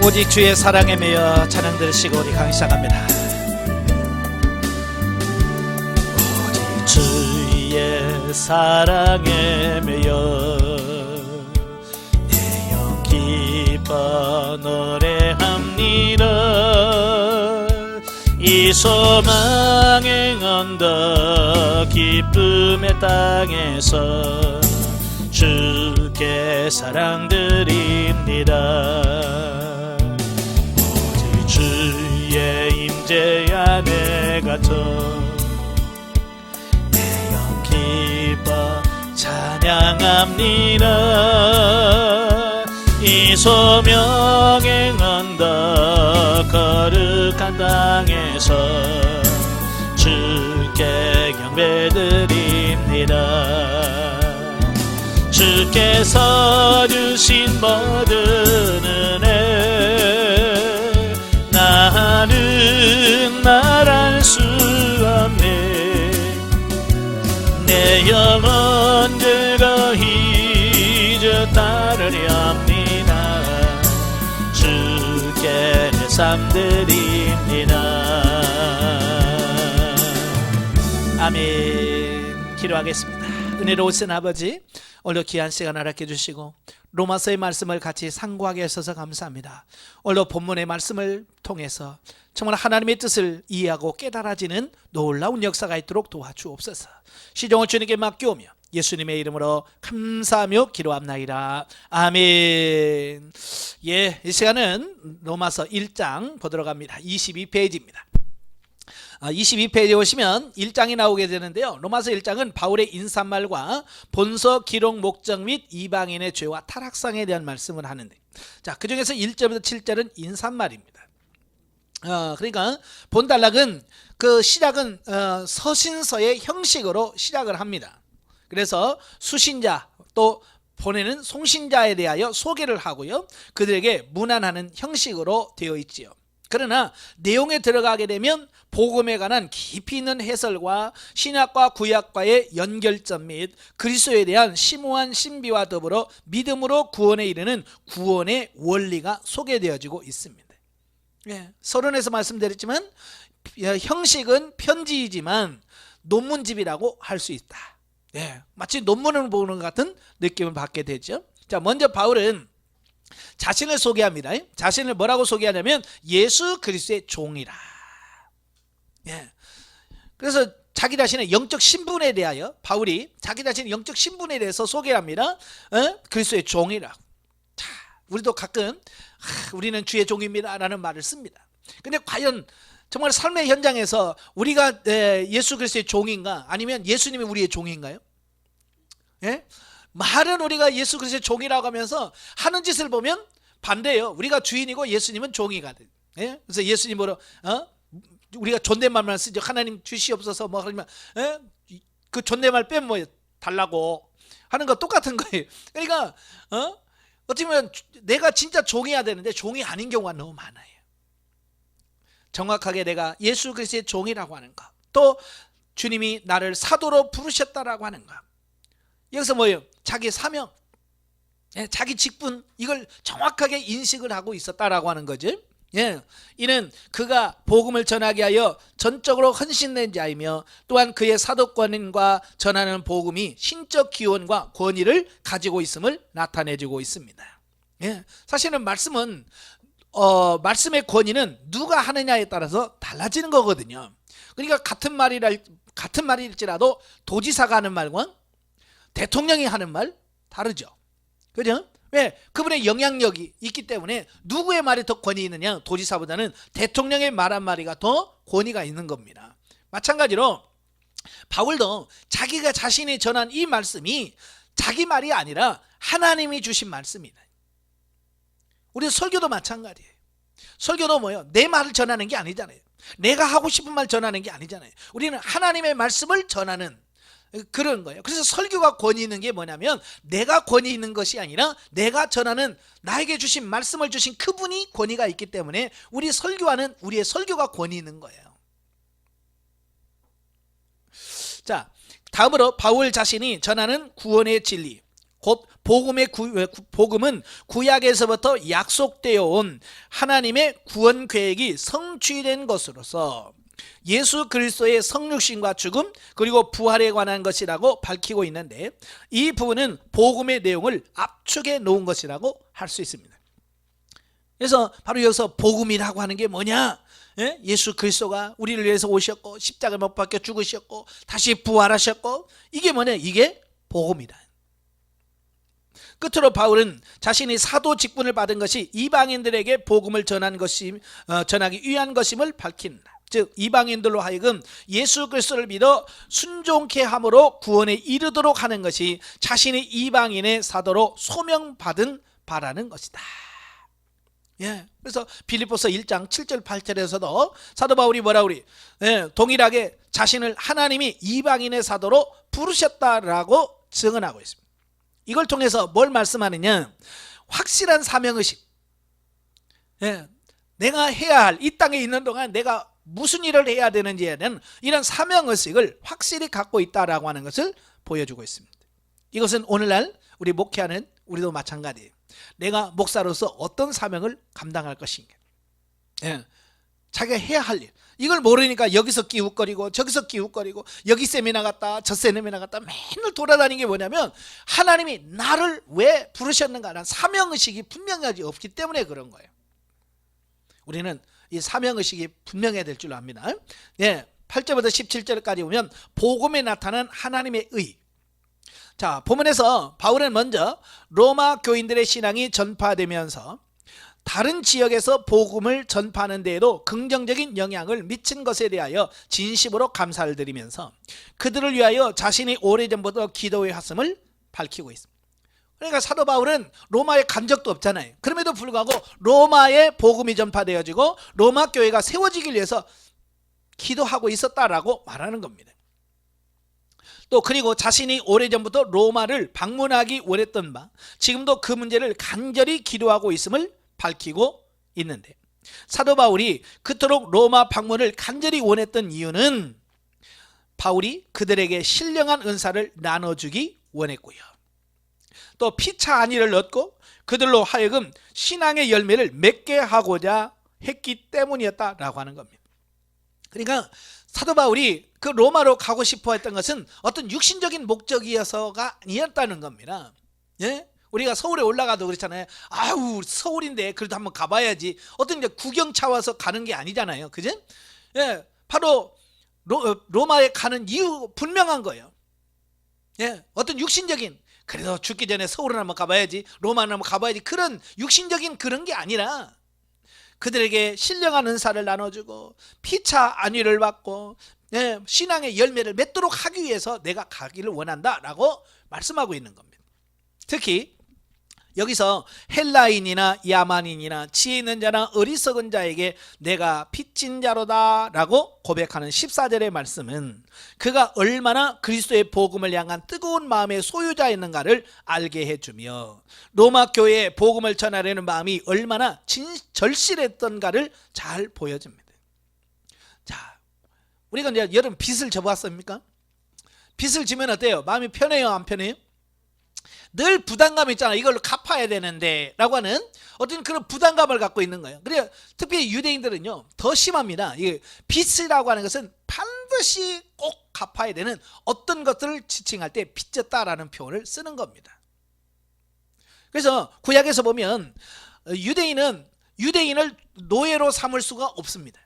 오직 주의 사랑에 매여 찬양 들으시고 우리 강의 시작합니다. 오직 주의 사랑에 매여 내 영 기뻐 노래합니다. 이 소망의 언덕 기쁨의 땅에서 주께 사랑 드립니다. 주의 임재 안에 갇혀 내 영 기뻐 찬양합니다. 이 소명의 언덕 거룩한 땅에서 주께 경배드립니다. 주께서 주신 모든 은혜 나는 말할 수 없네. 내 영혼 즐거이 저 따르렵니다. 주께 내 삶 드립니다. 아멘. 기도하겠습니다. 은혜로우신 아버지, 오늘 귀한 시간 허락해 주시고 로마서의 말씀을 같이 상고하게 하셔서 감사합니다. 오늘 본문의 말씀을 통해서 정말 하나님의 뜻을 이해하고 깨달아지는 놀라운 역사가 있도록 도와주옵소서. 시종을 주님께 맡겨오며 예수님의 이름으로 감사하며 기도합나이다. 아멘. 예, 이 시간은 로마서 1장 보도록 합니다. 22페이지입니다. 22페이지에 오시면 1장이 나오게 되는데요. 로마서 1장은 바울의 인사말과 본서 기록 목적 및 이방인의 죄와 타락상에 대한 말씀을 하는데, 자, 그 중에서 1절부터 7절은 인사말입니다. 그러니까 본단락은 그 시작은 서신서의 형식으로 시작을 합니다. 그래서 수신자 또 보내는 송신자에 대하여 소개를 하고요, 그들에게 문안하는 형식으로 되어 있지요. 그러나 내용에 들어가게 되면 복음에 관한 깊이 있는 해설과 신약과 구약과의 연결점 및 그리스도에 대한 심오한 신비와 더불어 믿음으로 구원에 이르는 구원의 원리가 소개되어지고 있습니다. 예, 서론에서 말씀드렸지만 형식은 편지이지만 논문집이라고 할 수 있다. 예, 마치 논문을 보는 것 같은 느낌을 받게 되죠. 자, 먼저 바울은 자신을 소개합니다. 자신을 뭐라고 소개하냐면 예수 그리스도의 종이라. 예. 그래서 자기 자신의 영적 신분에 대하여 바울이 자기 자신의 영적 신분에 대해서 소개합니다. 그리스도의 종이라. 자, 우리도 가끔 우리는 주의 종입니다 라는 말을 씁니다. 근데 과연 정말 삶의 현장에서 우리가 예수 그리스도의 종인가, 아니면 예수님이 우리의 종인가요? 예? 말은 우리가 예수 그리스도의 종이라고 하면서 하는 짓을 보면 반대예요. 우리가 주인이고 예수님은 종이가 돼. 예? 그래서 예수님으로 우리가 존댓말만 쓰죠. 하나님 주시옵소서 뭐 하면 그 존댓말 빼면 뭐 달라고 하는 거 똑같은 거예요. 그러니까 어떻게 보면 내가 진짜 종이어야 되는데 종이 아닌 경우가 너무 많아요. 정확하게 내가 예수 그리스도의 종이라고 하는 거, 또 주님이 나를 사도로 부르셨다라고 하는 거, 여기서 뭐예요? 자기 사명, 자기 직분, 이걸 정확하게 인식을 하고 있었다라고 하는 거죠. 예, 이는 그가 복음을 전하게 하여 전적으로 헌신된 자이며 또한 그의 사도권과 전하는 복음이 신적 기원과 권위를 가지고 있음을 나타내주고 있습니다. 예, 사실은 말씀은 말씀의 권위는 누가 하느냐에 따라서 달라지는 거거든요. 그러니까 같은 말일지라도 도지사가 하는 말과 대통령이 하는 말 다르죠. 그죠? 왜? 그분의 영향력이 있기 때문에 누구의 말이 더 권위 있느냐? 도지사보다는 대통령의 말 한마디가 더 권위가 있는 겁니다. 마찬가지로 바울도 자기가 자신이 전한 이 말씀이 자기 말이 아니라 하나님이 주신 말씀이다. 우리 설교도 마찬가지예요. 설교도 뭐예요? 내 말을 전하는 게 아니잖아요. 내가 하고 싶은 말 전하는 게 아니잖아요. 우리는 하나님의 말씀을 전하는 그런 거예요. 그래서 설교가 권위 있는 게 뭐냐면 내가 권위 있는 것이 아니라 내가 전하는, 나에게 주신 말씀을 주신 그분이 권위가 있기 때문에 우리 설교하는 우리의 설교가 권위 있는 거예요. 자, 다음으로 바울 자신이 전하는 구원의 진리, 곧 복음은 구약에서부터 약속되어 온 하나님의 구원 계획이 성취된 것으로서 예수 그리스도의 성육신과 죽음 그리고 부활에 관한 것이라고 밝히고 있는데, 이 부분은 복음의 내용을 압축해 놓은 것이라고 할 수 있습니다. 그래서 바로 여기서 복음이라고 하는 게 뭐냐? 예수 그리스도가 우리를 위해서 오셨고 십자가에 못 박혀 죽으셨고 다시 부활하셨고, 이게 뭐냐? 이게 복음이다. 끝으로 바울은 자신이 사도 직분을 받은 것이 이방인들에게 복음을 전하기 위한 것임을 밝힌다. 즉 이방인들로 하여금 예수 그리스도를 믿어 순종케 함으로 구원에 이르도록 하는 것이 자신이 이방인의 사도로 소명받은 바라는 것이다. 그래서 빌립보서 1장 7절 8절에서도 사도 바울이 뭐라 그래? 동일하게 자신을 하나님이 이방인의 사도로 부르셨다라고 증언하고 있습니다. 이걸 통해서 뭘 말씀하느냐? 확실한 사명의식. 내가 해야 할, 이 땅에 있는 동안 내가 무슨 일을 해야 되는지에 대한 이런 사명의식을 확실히 갖고 있다라고 하는 것을 보여주고 있습니다. 이것은 오늘날 우리 목회하는 우리도 마찬가지예요. 내가 목사로서 어떤 사명을 감당할 것인가, 자기가 해야 할 일, 이걸 모르니까 여기서 끼웃거리고 저기서 끼웃거리고 여기 세미나 갔다 저 세미나 갔다 맨날 돌아다니는 게 뭐냐면, 하나님이 나를 왜 부르셨는가라는 사명의식이 분명하지 없기 때문에 그런 거예요. 우리는 이 사명의식이 분명해야 될 줄 압니다. 8절부터 17절까지 보면 복음에 나타난 하나님의 의. 자, 본문에서 바울은 먼저 로마 교인들의 신앙이 전파되면서 다른 지역에서 복음을 전파하는 데에도 긍정적인 영향을 미친 것에 대하여 진심으로 감사를 드리면서 그들을 위하여 자신이 오래전부터 기도해 왔음을 밝히고 있습니다. 그러니까 사도 바울은 로마에 간 적도 없잖아요. 그럼에도 불구하고 로마에 복음이 전파되어지고 로마 교회가 세워지기 위해서 기도하고 있었다라고 말하는 겁니다. 또 그리고 자신이 오래전부터 로마를 방문하기 원했던 바, 지금도 그 문제를 간절히 기도하고 있음을 밝히고 있는데, 사도 바울이 그토록 로마 방문을 간절히 원했던 이유는 바울이 그들에게 신령한 은사를 나눠주기 원했고요, 또 피차 안위를 얻고 그들로 하여금 신앙의 열매를 맺게 하고자 했기 때문이었다라고 하는 겁니다. 그러니까 사도 바울이 그 로마로 가고 싶어 했던 것은 어떤 육신적인 목적이어서가 아니었다는 겁니다. 우리가 서울에 올라가도 그렇잖아요. 아우, 서울인데 그래도 한번 가봐야지. 어떤 이제 구경차 와서 가는 게 아니잖아요. 그죠? 바로 로마에 가는 이유 분명한 거예요. 어떤 육신적인, 그래도 죽기 전에 서울은 한번 가봐야지, 로마는 한번 가봐야지, 그런 육신적인 그런 게 아니라 그들에게 신령한 은사를 나눠주고 피차 안위를 받고 신앙의 열매를 맺도록 하기 위해서 내가 가기를 원한다라고 말씀하고 있는 겁니다. 특히 여기서 헬라인이나 야만인이나 지혜 있는 자나 어리석은 자에게 내가 빚진 자로다 라고 고백하는 14절의 말씀은 그가 얼마나 그리스도의 복음을 향한 뜨거운 마음의 소유자였는가를 알게 해주며, 로마 교회에 복음을 전하려는 마음이 얼마나 절실했던가를 잘 보여줍니다. 자, 우리가 이제 여러분 빚을 져봤습니까? 빚을 지면 어때요? 마음이 편해요, 안 편해요? 늘 부담감이 있잖아. 이걸로 갚아야 되는데 라고 하는 어떤 그런 부담감을 갖고 있는 거예요. 그래서 특히 유대인들은요 더 심합니다. 이 빚이라고 하는 것은 반드시 꼭 갚아야 되는 어떤 것들을 지칭할 때 빚졌다라는 표현을 쓰는 겁니다. 그래서 구약에서 보면 유대인을 노예로 삼을 수가 없습니다.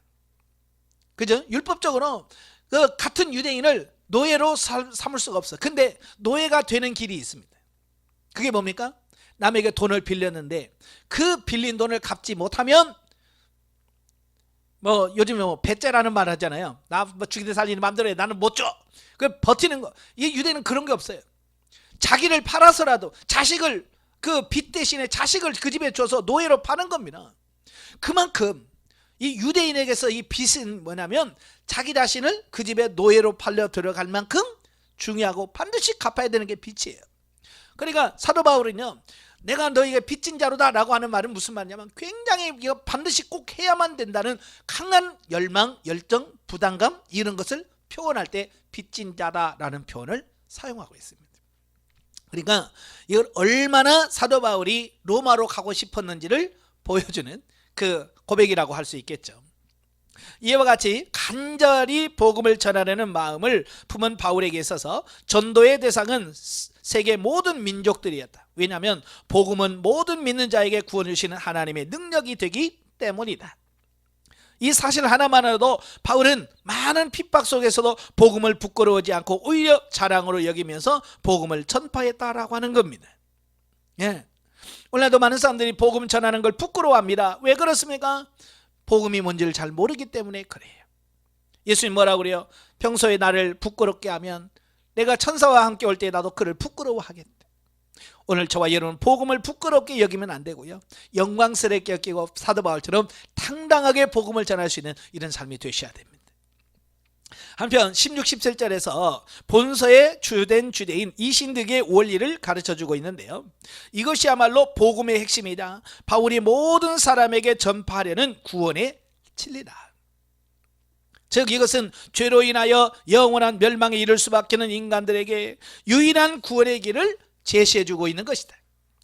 그죠? 율법적으로 그 같은 유대인을 노예로 삼을 수가 없어. 근데 노예가 되는 길이 있습니다. 그게 뭡니까? 남에게 돈을 빌렸는데 그 빌린 돈을 갚지 못하면 요즘에 배째라는 말 하잖아요. 나 죽이든 살리든 마음대로 해. 나는 못 줘. 그 버티는 거. 이 유대는 그런 게 없어요. 자기를 팔아서라도 자식을, 그 빚 대신에 자식을 그 집에 줘서 노예로 파는 겁니다. 그만큼 이 유대인에게서 이 빚은 뭐냐면 자기 자신을 그 집에 노예로 팔려 들어갈 만큼 중요하고 반드시 갚아야 되는 게 빚이에요. 그러니까 사도 바울은요, 내가 너에게 빚진 자로다 라고 하는 말은 무슨 말이냐면 굉장히 반드시 꼭 해야만 된다는 강한 열망, 열정, 부담감, 이런 것을 표현할 때 빚진 자다라는 표현을 사용하고 있습니다. 그러니까 이걸 얼마나 사도 바울이 로마로 가고 싶었는지를 보여주는 그 고백이라고 할 수 있겠죠. 이와 같이 간절히 복음을 전하려는 마음을 품은 바울에게 있어서 전도의 대상은 세계 모든 민족들이었다. 왜냐하면 복음은 모든 믿는 자에게 구원 주시는 하나님의 능력이 되기 때문이다. 이 사실 하나만으로도 바울은 많은 핍박 속에서도 복음을 부끄러워하지 않고 오히려 자랑으로 여기면서 복음을 전파했다라고 하는 겁니다. 예. 오늘도 많은 사람들이 복음 전하는 걸 부끄러워합니다. 왜 그렇습니까? 복음이 뭔지를 잘 모르기 때문에 그래요. 예수님 뭐라고 그래요? 평소에 나를 부끄럽게 하면 내가 천사와 함께 올 때 나도 그를 부끄러워하겠다. 오늘 저와 여러분 복음을 부끄럽게 여기면 안 되고요, 영광스럽게 여기고 사도 바울처럼 당당하게 복음을 전할 수 있는 이런 삶이 되셔야 됩니다. 한편 16, 17절에서 본서의 주된 주대인 이신득의 원리를 가르쳐주고 있는데요, 이것이야말로 복음의 핵심이다. 바울이 모든 사람에게 전파하려는 구원의 진리다. 즉 이것은 죄로 인하여 영원한 멸망에 이를 수밖에 없는 인간들에게 유일한 구원의 길을 제시해주고 있는 것이다.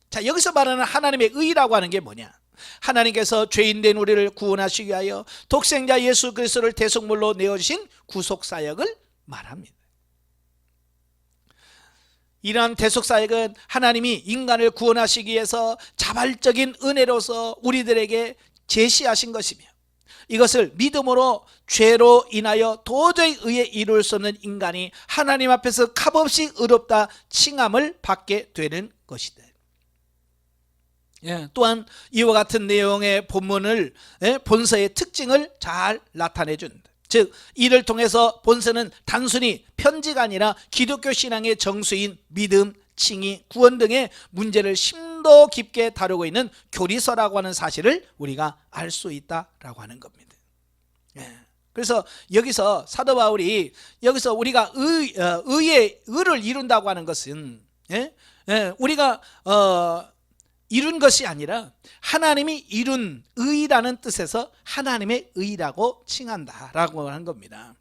자, 여기서 말하는 하나님의 의라고 하는 게 뭐냐? 하나님께서 죄인된 우리를 구원하시기 위하여 독생자 예수 그리스도를 대속물로 내어주신 구속사역을 말합니다. 이러한 대속사역은 하나님이 인간을 구원하시기 위해서 자발적인 은혜로서 우리들에게 제시하신 것이며, 이것을 믿음으로 죄로 인하여 도저히 의에 이룰 수 없는 인간이 하나님 앞에서 값없이 의롭다 칭함을 받게 되는 것이다. 예, 또한 이와 같은 내용의 본문을 본서의 특징을 잘 나타내 준다. 즉 이를 통해서 본서는 단순히 편지가 아니라 기독교 신앙의 정수인 믿음, 칭의, 구원 등의 문제를 심도 깊게 다루고 있는 교리서라고 하는 사실을 우리가 알 수 있다라고 하는 겁니다. 예. 그래서 여기서 사도 바울이 여기서 우리가 의를 이룬다고 하는 것은 우리가 이룬 것이 아니라 하나님이 이룬 의라는 뜻에서 하나님의 의라고 칭한다라고 하는 겁니다.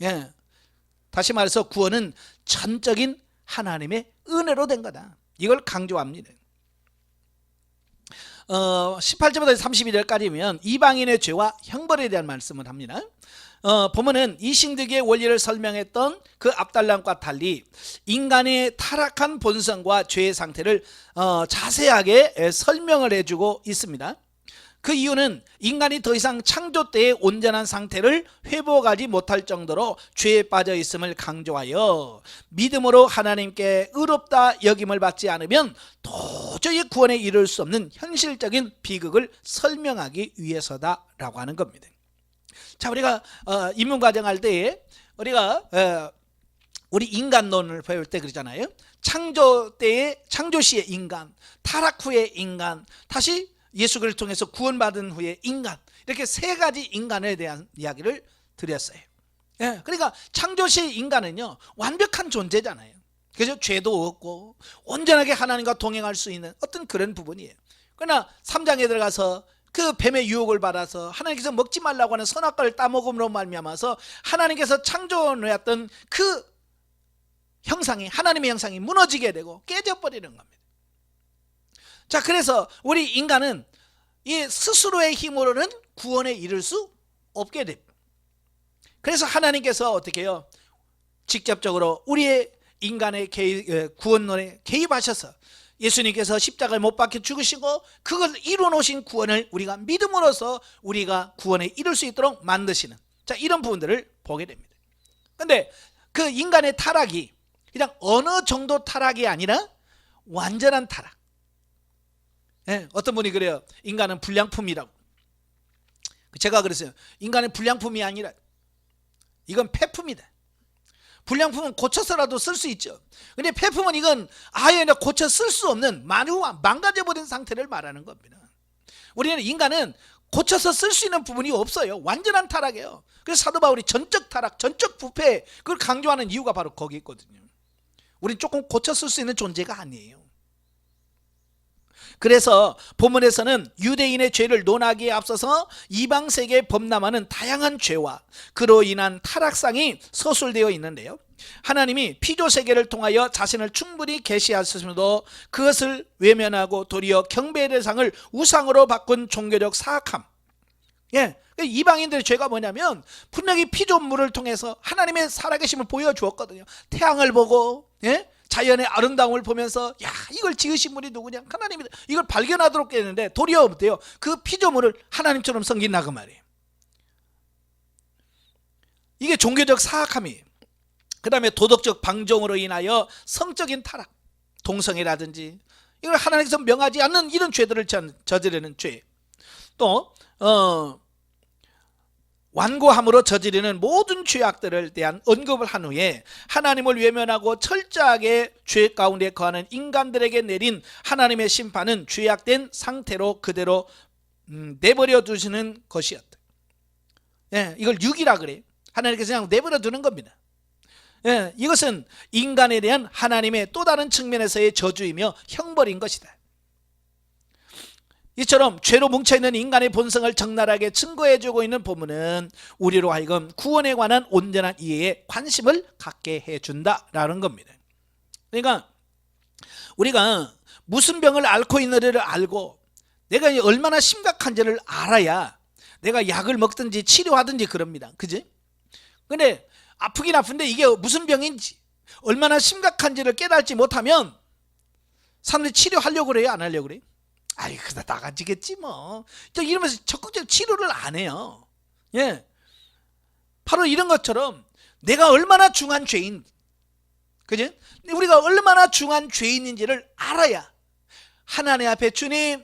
예. 다시 말해서 구원은 전적인 하나님의 은혜로 된 거다. 이걸 강조합니다. 18절부터 32절까지면 이방인의 죄와 형벌에 대한 말씀을 합니다. 보면은 이신득의 원리를 설명했던 그 앞달람과 달리 인간의 타락한 본성과 죄의 상태를 자세하게 설명을 해주고 있습니다. 그 이유는 인간이 더 이상 창조 때의 온전한 상태를 회복하지 못할 정도로 죄에 빠져 있음을 강조하여 믿음으로 하나님께 의롭다 여김을 받지 않으면 도저히 구원에 이를 수 없는 현실적인 비극을 설명하기 위해서다라고 하는 겁니다. 자, 우리가 인문과정 할 때에 우리가 우리 인간론을 배울 때 그러잖아요. 창조 때의 창조 시의 인간, 타락 후의 인간, 다시 예수 그리스도를 통해서 구원받은 후에 인간, 이렇게 세 가지 인간에 대한 이야기를 드렸어요. 예, 그러니까 창조시의 인간은요 완벽한 존재잖아요. 그래서 죄도 없고 온전하게 하나님과 동행할 수 있는 어떤 그런 부분이에요. 그러나 3장에 들어가서 그 뱀의 유혹을 받아서 하나님께서 먹지 말라고 하는 선악과를 따먹음으로 말미암아서 하나님께서 창조해놨던 그 형상이, 하나님의 형상이 무너지게 되고 깨져버리는 겁니다. 자, 그래서 우리 인간은 이 스스로의 힘으로는 구원에 이를 수 없게 됩니다. 그래서 하나님께서 어떻게 해요? 직접적으로 우리의 인간의 구원론에 개입하셔서 예수님께서 십자가에 못 박혀 죽으시고 그걸 이루어 놓으신 구원을 우리가 믿음으로써 우리가 구원에 이룰 수 있도록 만드시는, 자, 이런 부분들을 보게 됩니다. 그런데 그 인간의 타락이 그냥 어느 정도 타락이 아니라 완전한 타락. 예, 어떤 분이 그래요. 인간은 불량품이라고. 제가 그랬어요. 인간은 불량품이 아니라 이건 폐품이다. 불량품은 고쳐서라도 쓸 수 있죠. 근데 폐품은 이건 아예 고쳐 쓸 수 없는 망가져버린 상태를 말하는 겁니다. 우리는 인간은 고쳐서 쓸 수 있는 부분이 없어요. 완전한 타락이에요. 그래서 사도 바울이 전적 타락, 전적 부패, 그걸 강조하는 이유가 바로 거기 있거든요. 우린 조금 고쳐 쓸 수 있는 존재가 아니에요. 그래서 본문에서는 유대인의 죄를 논하기에 앞서서 이방 세계에 범람하는 다양한 죄와 그로 인한 타락상이 서술되어 있는데요, 하나님이 피조 세계를 통하여 자신을 충분히 계시하셨음에도 그것을 외면하고 도리어 경배의 대상을 우상으로 바꾼 종교적 사악함. 이방인들의 죄가 뭐냐면 분명히 피조물을 통해서 하나님의 살아계심을 보여주었거든요. 태양을 보고 자연의 아름다움을 보면서 야, 이걸 지으신 분이 누구냐, 하나님이, 이걸 발견하도록 했는데 도리어 어때요? 그 피조물을 하나님처럼 섬긴다 그 말이에요. 이게 종교적 사악함이에요. 그 다음에 도덕적 방종으로 인하여 성적인 타락, 동성애라든지 이걸 하나님께서 명하지 않는 이런 죄들을 저지르는 죄, 또 완고함으로 저지르는 모든 죄악들을 대한 언급을 한 후에 하나님을 외면하고 철저하게 죄 가운데 거하는 인간들에게 내린 하나님의 심판은 죄악된 상태로 그대로 내버려 두시는 것이었다. 이걸 육이라 그래요. 하나님께서 그냥 내버려 두는 겁니다. 이것은 인간에 대한 하나님의 또 다른 측면에서의 저주이며 형벌인 것이다. 이처럼 죄로 뭉쳐있는 인간의 본성을 적나라하게 증거해주고 있는 본문은 우리로 하여금 구원에 관한 온전한 이해에 관심을 갖게 해준다라는 겁니다. 그러니까 우리가 무슨 병을 앓고 있는지를 알고 내가 얼마나 심각한지를 알아야 내가 약을 먹든지 치료하든지 그럽니다. 그지? 근데 아프긴 아픈데 이게 무슨 병인지 얼마나 심각한지를 깨닫지 못하면 사람들이 치료하려고 그래요, 안 하려고 그래요? 아이, 그다 나가지겠지 뭐. 이러면서 적극적으로 치료를 안 해요. 바로 이런 것처럼 내가 얼마나 중한 죄인, 그지? 우리가 얼마나 중한 죄인인지를 알아야 하나님 앞에 주님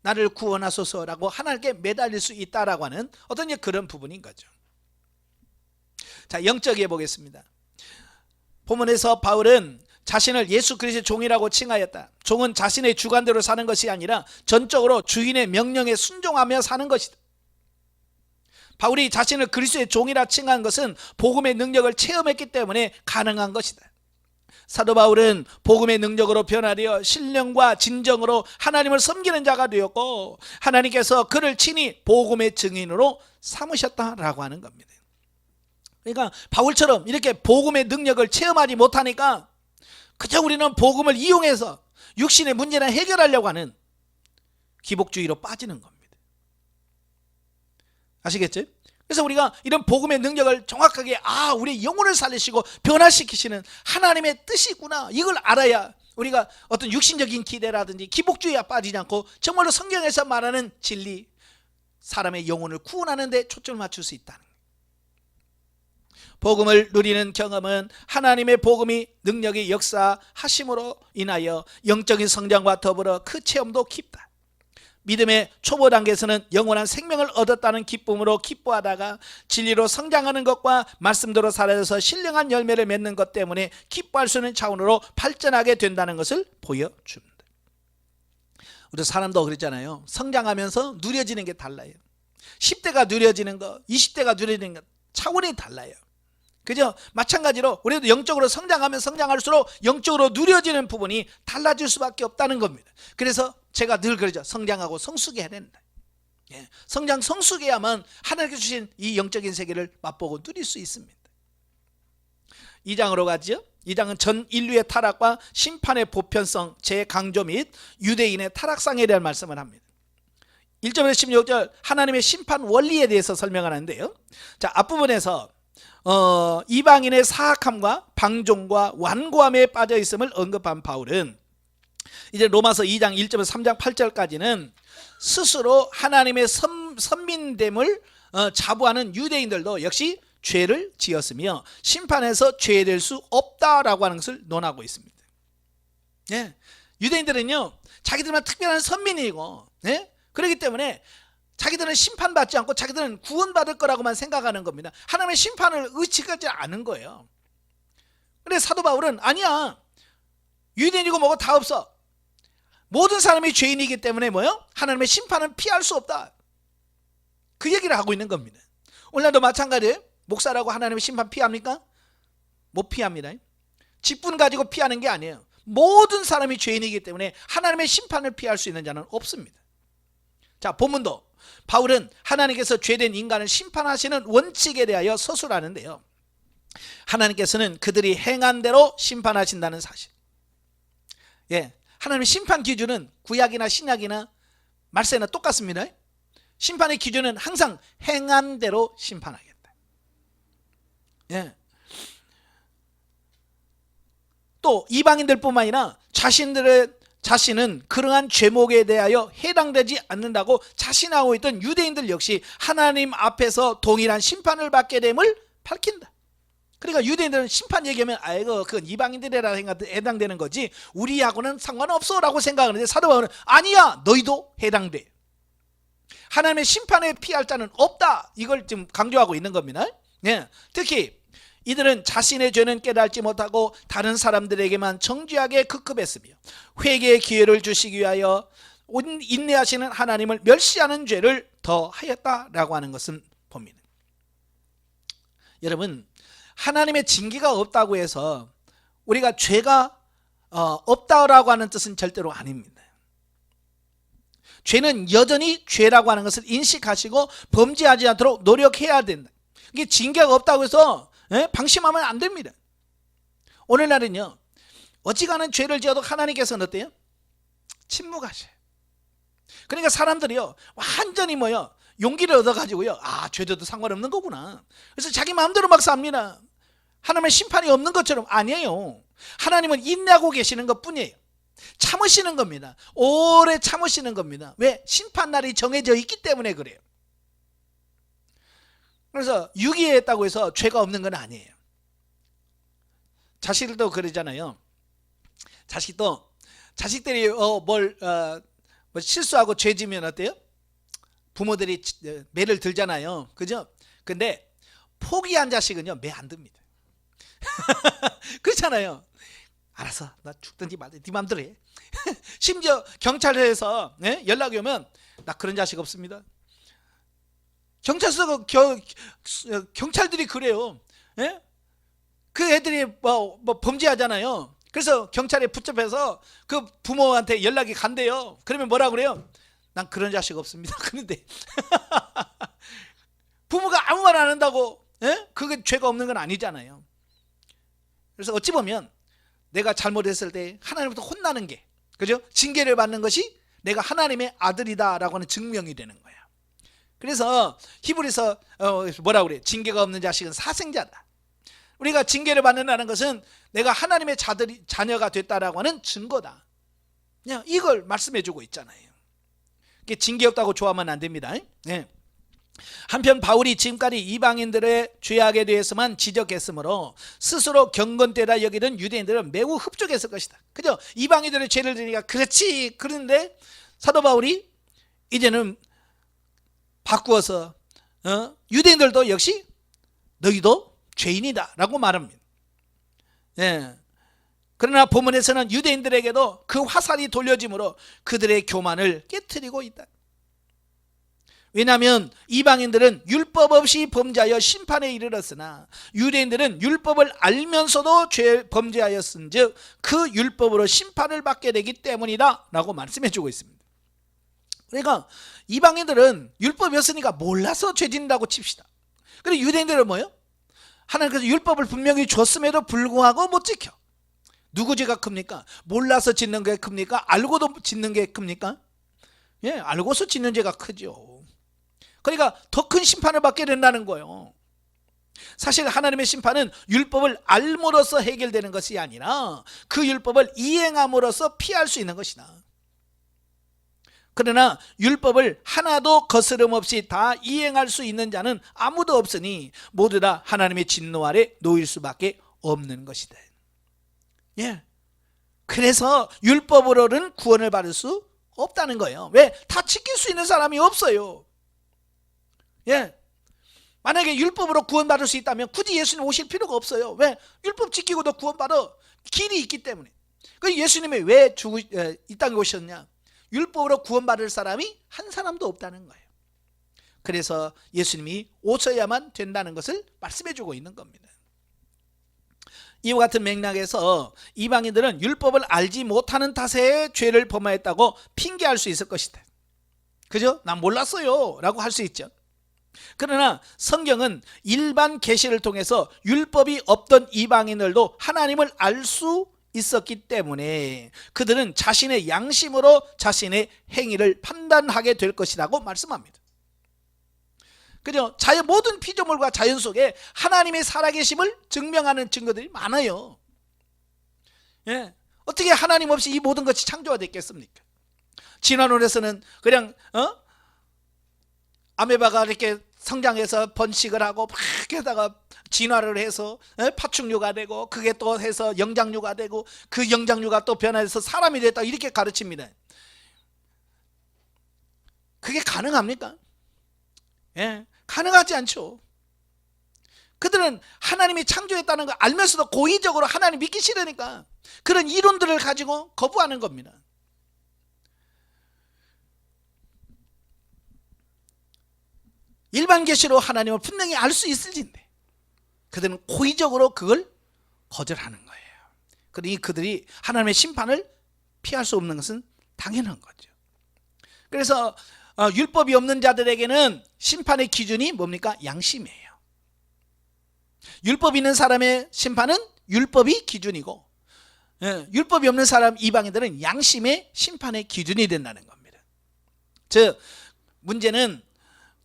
나를 구원하소서라고 하나님께 매달릴 수 있다라고 하는 어떤 그런 부분인 거죠. 자, 영적이해 보겠습니다. 본문에서 바울은 자신을 예수 그리스도의 종이라고 칭하였다. 종은 자신의 주관대로 사는 것이 아니라 전적으로 주인의 명령에 순종하며 사는 것이다. 바울이 자신을 그리스도의 종이라 칭한 것은 복음의 능력을 체험했기 때문에 가능한 것이다. 사도 바울은 복음의 능력으로 변화되어 신령과 진정으로 하나님을 섬기는 자가 되었고 하나님께서 그를 친히 복음의 증인으로 삼으셨다라고 하는 겁니다. 그러니까 바울처럼 이렇게 복음의 능력을 체험하지 못하니까 그저 우리는 복음을 이용해서 육신의 문제나 해결하려고 하는 기복주의로 빠지는 겁니다. 아시겠죠? 그래서 우리가 이런 복음의 능력을 정확하게 우리 영혼을 살리시고 변화시키시는 하나님의 뜻이구나, 이걸 알아야 우리가 어떤 육신적인 기대라든지 기복주의에 빠지지 않고 정말로 성경에서 말하는 진리, 사람의 영혼을 구원하는 데 초점을 맞출 수 있다는 거예요. 복음을 누리는 경험은 하나님의 복음이 능력이 역사하심으로 인하여 영적인 성장과 더불어 그 체험도 깊다. 믿음의 초보 단계에서는 영원한 생명을 얻었다는 기쁨으로 기뻐하다가 진리로 성장하는 것과 말씀대로 살아서 신령한 열매를 맺는 것 때문에 기뻐할 수 있는 차원으로 발전하게 된다는 것을 보여줍니다. 우리 사람도 그랬잖아요. 성장하면서 누려지는 게 달라요. 10대가 누려지는 거, 20대가 누려지는 것 차원이 달라요. 그죠? 마찬가지로 우리도 영적으로 성장하면 성장할수록 영적으로 누려지는 부분이 달라질 수밖에 없다는 겁니다. 그래서 제가 늘 그러죠. 성장하고 성숙해야 된다. 성장 성숙해야만 하나님께서 주신 이 영적인 세계를 맛보고 누릴 수 있습니다. 2장으로 가죠. 2장은 전 인류의 타락과 심판의 보편성, 재강조 및 유대인의 타락상에 대한 말씀을 합니다. 1절에서 16절 하나님의 심판 원리에 대해서 설명을 하는데요. 자, 앞부분에서 이방인의 사악함과 방종과 완고함에 빠져 있음을 언급한 바울은 이제 로마서 2장 1절에서 3장 8절까지는 스스로 하나님의 선민됨을 자부하는 유대인들도 역시 죄를 지었으며 심판에서 죄될 수 없다라고 하는 것을 논하고 있습니다. 유대인들은요, 자기들만 특별한 선민이고, 그렇기 때문에 자기들은 심판받지 않고 자기들은 구원받을 거라고만 생각하는 겁니다. 하나님의 심판을 의식하지 않은 거예요. 그런데 사도 바울은 아니야, 유대인이고 뭐고 다 없어. 모든 사람이 죄인이기 때문에 뭐요? 하나님의 심판은 피할 수 없다, 그 얘기를 하고 있는 겁니다. 오늘도 마찬가지예요. 목사라고 하나님의 심판 피합니까? 못 피합니다. 직분 가지고 피하는 게 아니에요. 모든 사람이 죄인이기 때문에 하나님의 심판을 피할 수 있는 자는 없습니다. 자, 본문도 바울은 하나님께서 죄된 인간을 심판하시는 원칙에 대하여 서술하는데요, 하나님께서는 그들이 행한 대로 심판하신다는 사실. 하나님의 심판 기준은 구약이나 신약이나 말세나 똑같습니다. 심판의 기준은 항상 행한 대로 심판하겠다. 또 이방인들 뿐만 아니라 자신은 그러한 죄목에 대하여 해당되지 않는다고 자신하고 있던 유대인들 역시 하나님 앞에서 동일한 심판을 받게 됨을 밝힌다. 그러니까 유대인들은 심판 얘기하면 아이고 그건 이방인들이라 해당되는 거지 우리하고는 상관없어 라고 생각하는데, 사도 바울은 아니야, 너희도 해당돼. 하나님의 심판에 피할 자는 없다, 이걸 지금 강조하고 있는 겁니다. 특히 이들은 자신의 죄는 깨달지 못하고 다른 사람들에게만 정죄하게 급급했으며 회개의 기회를 주시기 위하여 인내하시는 하나님을 멸시하는 죄를 더하였다라고 하는 것은 봅니다. 여러분, 하나님의 징계가 없다고 해서 우리가 죄가 없다라고 하는 뜻은 절대로 아닙니다. 죄는 여전히 죄라고 하는 것을 인식하시고 범죄하지 않도록 노력해야 된다. 이게 징계가 없다고 해서 방심하면 안 됩니다. 오늘날은요, 어지간한 죄를 지어도 하나님께서는 어때요? 침묵하셔요. 그러니까 사람들이요 완전히 용기를 얻어가지고요, 아, 죄져도 상관없는 거구나. 그래서 자기 마음대로 막 삽니다. 하나님의 심판이 없는 것처럼. 아니에요. 하나님은 인내하고 계시는 것 뿐이에요. 참으시는 겁니다. 오래 참으시는 겁니다. 왜? 심판날이 정해져 있기 때문에 그래요. 그래서 유기했다고 해서 죄가 없는 건 아니에요. 자식들도 그러잖아요. 자식들이 실수하고 죄 지면 어때요? 부모들이 매를 들잖아요. 그죠? 근데 포기한 자식은요 매 안 듭니다. 그렇잖아요. 알았어, 나 죽든지 말든지 네 맘대로 해. 심지어 경찰서에서 연락이 오면 나 그런 자식 없습니다. 경찰서 경찰들이 그래요. 그 애들이 범죄하잖아요. 그래서 경찰에 붙잡혀서 그 부모한테 연락이 간대요. 그러면 뭐라 그래요? 난 그런 자식 없습니다. 그런데 부모가 아무 말 안 한다고 그게 죄가 없는 건 아니잖아요. 그래서 어찌 보면 내가 잘못했을 때 하나님부터 혼나는 게, 그죠? 징계를 받는 것이 내가 하나님의 아들이다라고 하는 증명이 되는 거야. 그래서 히브리서 뭐라고 그래? 징계가 없는 자식은 사생자다. 우리가 징계를 받는다는 것은 내가 하나님의 자녀가 됐다라고 하는 증거다. 그냥 이걸 말씀해 주고 있잖아요. 징계 없다고 좋아하면 안 됩니다. 한편 바울이 지금까지 이방인들의 죄악에 대해서만 지적했으므로 스스로 경건되다 여기던 유대인들은 매우 흡족했을 것이다. 그죠? 이방인들의 죄를 지니까 그렇지. 그런데 사도 바울이 이제는 바꾸어서 유대인들도 역시 너희도 죄인이다 라고 말합니다. 그러나 본문에서는 유대인들에게도 그 화살이 돌려짐으로 그들의 교만을 깨트리고 있다. 왜냐하면 이방인들은 율법 없이 범죄하여 심판에 이르렀으나 유대인들은 율법을 알면서도 범죄하였은즉 그 율법으로 심판을 받게 되기 때문이다 라고 말씀해 주고 있습니다. 그러니까 이방인들은 율법이었으니까 몰라서 죄 짓는다고 칩시다. 그리고 유대인들은 뭐예요? 하나님께서 율법을 분명히 줬음에도 불구하고 못 지켜. 누구 죄가 큽니까? 몰라서 짓는 게 큽니까? 알고도 짓는 게 큽니까? 알고서 짓는 죄가 크죠. 그러니까 더 큰 심판을 받게 된다는 거예요. 사실 하나님의 심판은 율법을 알므로써 해결되는 것이 아니라 그 율법을 이행함으로써 피할 수 있는 것이다. 그러나 율법을 하나도 거스름 없이 다 이행할 수 있는 자는 아무도 없으니 모두 다 하나님의 진노 아래 놓일 수밖에 없는 것이다. 그래서 율법으로는 구원을 받을 수 없다는 거예요. 왜? 다 지킬 수 있는 사람이 없어요. 만약에 율법으로 구원받을 수 있다면 굳이 예수님 오실 필요가 없어요. 왜? 율법 지키고도 구원받아. 길이 있기 때문에. 그 예수님이 왜 이 땅에 오셨냐? 율법으로 구원받을 사람이 한 사람도 없다는 거예요. 그래서 예수님이 오셔야만 된다는 것을 말씀해 주고 있는 겁니다. 이와 같은 맥락에서 이방인들은 율법을 알지 못하는 탓에 죄를 범하였다고 핑계할 수 있을 것이다. 그죠? 난 몰랐어요 라고 할 수 있죠. 그러나 성경은 일반 계시를 통해서 율법이 없던 이방인들도 하나님을 알 수 있었기 때문에 그들은 자신의 양심으로 자신의 행위를 판단하게 될 것이라고 말씀합니다. 그죠? 모든 피조물과 자연 속에 하나님의 살아계심을 증명하는 증거들이 많아요. 예. 어떻게 하나님 없이 이 모든 것이 창조가 됐겠습니까? 진화론에서는 그냥 아메바가 이렇게 성장해서 번식을 하고 막 게다가 진화를 해서 파충류가 되고 그게 또 해서 영장류가 되고 그 영장류가 또 변해서 사람이 됐다 이렇게 가르칩니다. 그게 가능합니까? 예, 가능하지 않죠. 그들은 하나님이 창조했다는 걸 알면서도 고의적으로 하나님 믿기 싫으니까 그런 이론들을 가지고 거부하는 겁니다. 일반 계시로 하나님을 분명히 알 수 있을진데 그들은 고의적으로 그걸 거절하는 거예요. 그러니 그들이 하나님의 심판을 피할 수 없는 것은 당연한 거죠. 그래서 율법이 없는 자들에게는 심판의 기준이 뭡니까? 양심이에요. 율법이 있는 사람의 심판은 율법이 기준이고 율법이 없는 사람 이방인들은 양심의 심판의 기준이 된다는 겁니다. 즉 문제는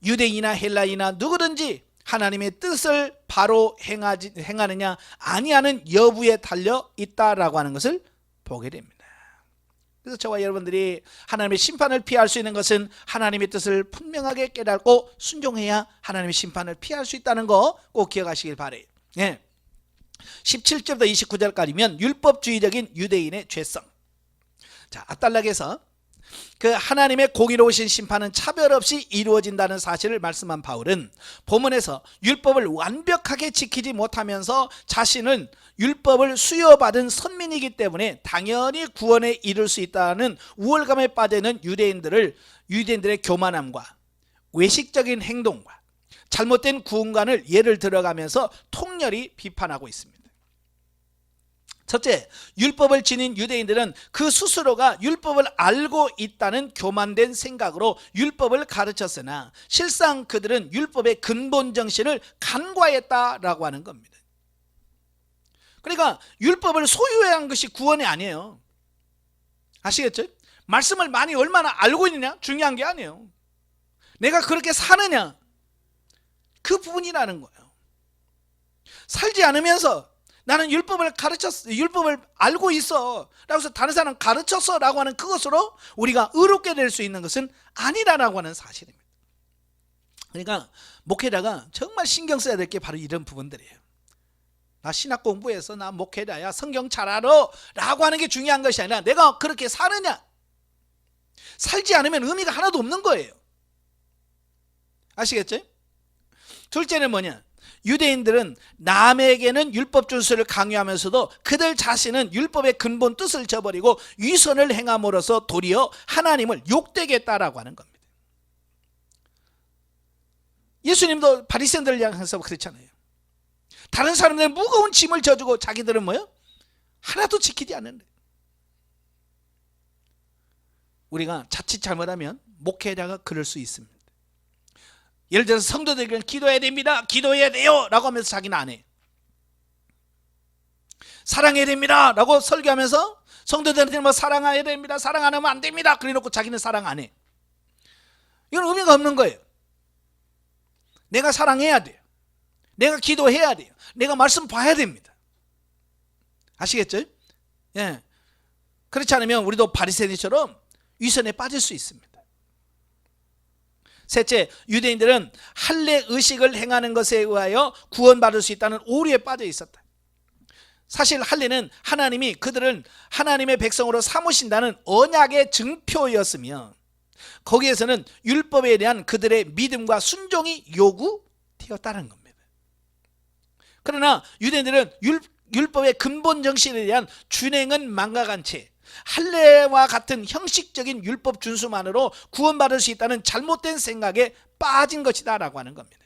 유대인이나 헬라인이나 누구든지 하나님의 뜻을 바로 행하느냐 아니하는 여부에 달려 있다라고 하는 것을 보게 됩니다. 그래서 저와 여러분들이 하나님의 심판을 피할 수 있는 것은 하나님의 뜻을 분명하게 깨닫고 순종해야 하나님의 심판을 피할 수 있다는 거 꼭 기억하시길 바라요. 17절부터 29절까지면 율법주의적인 유대인의 죄성. 자, 앞단락에서 그 하나님의 공의로우신 심판은 차별 없이 이루어진다는 사실을 말씀한 바울은 본문에서 율법을 완벽하게 지키지 못하면서 자신은 율법을 수여받은 선민이기 때문에 당연히 구원에 이를 수 있다는 우월감에 빠져 있는 유대인들의 교만함과 외식적인 행동과 잘못된 구원관을 예를 들어가면서 통렬히 비판하고 있습니다. 첫째, 율법을 지닌 유대인들은 그 스스로가 율법을 알고 있다는 교만된 생각으로 율법을 가르쳤으나 실상 그들은 율법의 근본 정신을 간과했다라고 하는 겁니다. 그러니까 율법을 소유해야 한 것이 구원이 아니에요. 아시겠죠? 말씀을 많이 얼마나 알고 있느냐 중요한 게 아니에요. 내가 그렇게 사느냐 그 부분이라는 거예요. 살지 않으면서 나는 율법을 알고 있어 라고 해서 다른 사람 가르쳤어 라고 하는 그것으로 우리가 의롭게 될 수 있는 것은 아니라고 하는 사실입니다. 그러니까 목회자가 정말 신경 써야 될 게 바로 이런 부분들이에요. 나 신학 공부해서 나 목회자야 성경 잘 알아 라고 하는 게 중요한 것이 아니라 내가 그렇게 사느냐, 살지 않으면 의미가 하나도 없는 거예요. 아시겠죠? 둘째는 뭐냐, 유대인들은 남에게는 율법 준수를 강요하면서도 그들 자신은 율법의 근본 뜻을 저버리고 위선을 행함으로써 도리어 하나님을 욕되게 했다라고 하는 겁니다. 예수님도 바리새인들을 향해서 그렇잖아요. 다른 사람들은 무거운 짐을 져주고 자기들은 뭐요? 하나도 지키지 않는데. 우리가 자칫 잘못하면 목회자가 그럴 수 있습니다. 예를 들어서 성도들에게는 기도해야 됩니다, 기도해야 돼요 라고 하면서 자기는 안 해. 사랑해야 됩니다 라고 설교하면서 성도들한테는 뭐 사랑해야 됩니다, 사랑 안 하면 안 됩니다 그래 놓고 자기는 사랑 안 해. 이건 의미가 없는 거예요. 내가 사랑해야 돼요, 내가 기도해야 돼요, 내가 말씀 봐야 됩니다. 아시겠죠? 예. 그렇지 않으면 우리도 바리새인처럼 위선에 빠질 수 있습니다. 셋째, 유대인들은 할례 의식을 행하는 것에 의하여 구원받을 수 있다는 오류에 빠져 있었다. 사실 할례는 하나님이 그들을 하나님의 백성으로 삼으신다는 언약의 증표였으며 거기에서는 율법에 대한 그들의 믿음과 순종이 요구되었다는 겁니다. 그러나 유대인들은 율법의 근본 정신에 대한 준행은 망각한 채 할례와 같은 형식적인 율법 준수만으로 구원받을 수 있다는 잘못된 생각에 빠진 것이다 라고 하는 겁니다.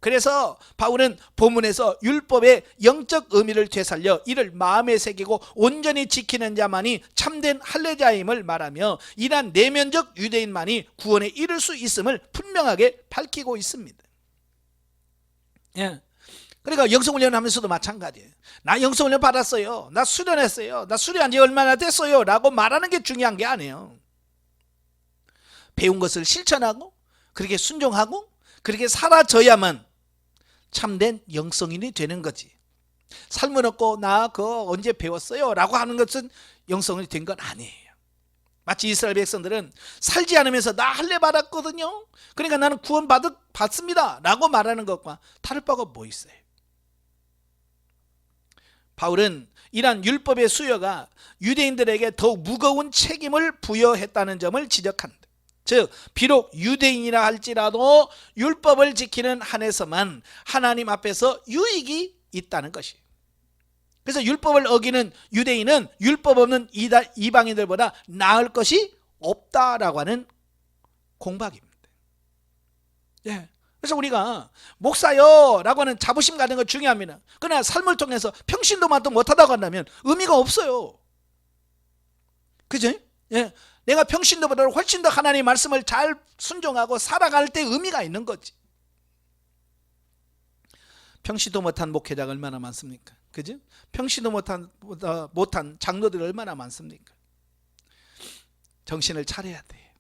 그래서 바울은 본문에서 율법의 영적 의미를 되살려 이를 마음에 새기고 온전히 지키는 자만이 참된 할례자임을 말하며 이러한 내면적 유대인만이 구원에 이를 수 있음을 분명하게 밝히고 있습니다. 예. 그러니까 영성훈련 하면서도 마찬가지예요. 나 영성훈련 받았어요, 나 수련했어요, 나 수련한 지 얼마나 됐어요 라고 말하는 게 중요한 게 아니에요. 배운 것을 실천하고 그렇게 순종하고 그렇게 사라져야만 참된 영성인이 되는 거지. 삶은 없고 나 그거 언제 배웠어요 라고 하는 것은 영성인이 된 건 아니에요. 마치 이스라엘 백성들은 살지 않으면서 나 할례 받았거든요, 그러니까 나는 구원 받습니다 라고 말하는 것과 다를 바가 뭐 있어요. 바울은 이러한 율법의 수여가 유대인들에게 더욱 무거운 책임을 부여했다는 점을 지적한다. 즉 비록 유대인이라 할지라도 율법을 지키는 한에서만 하나님 앞에서 유익이 있다는 것이에요. 그래서 율법을 어기는 유대인은 율법 없는 이방인들보다 나을 것이 없다라고 하는 공박입니다. 예. 그래서 우리가 목사요 라고 하는 자부심 가는 거 중요합니다. 그러나 삶을 통해서 평신도만도 못하다고 한다면 의미가 없어요. 그죠? 예. 내가 평신도보다 훨씬 더 하나님의 말씀을 잘 순종하고 살아갈 때 의미가 있는 거지. 평신도 못한 목회자가 얼마나 많습니까? 그죠? 평신도 못한 장로들이 얼마나 많습니까? 정신을 차려야 돼.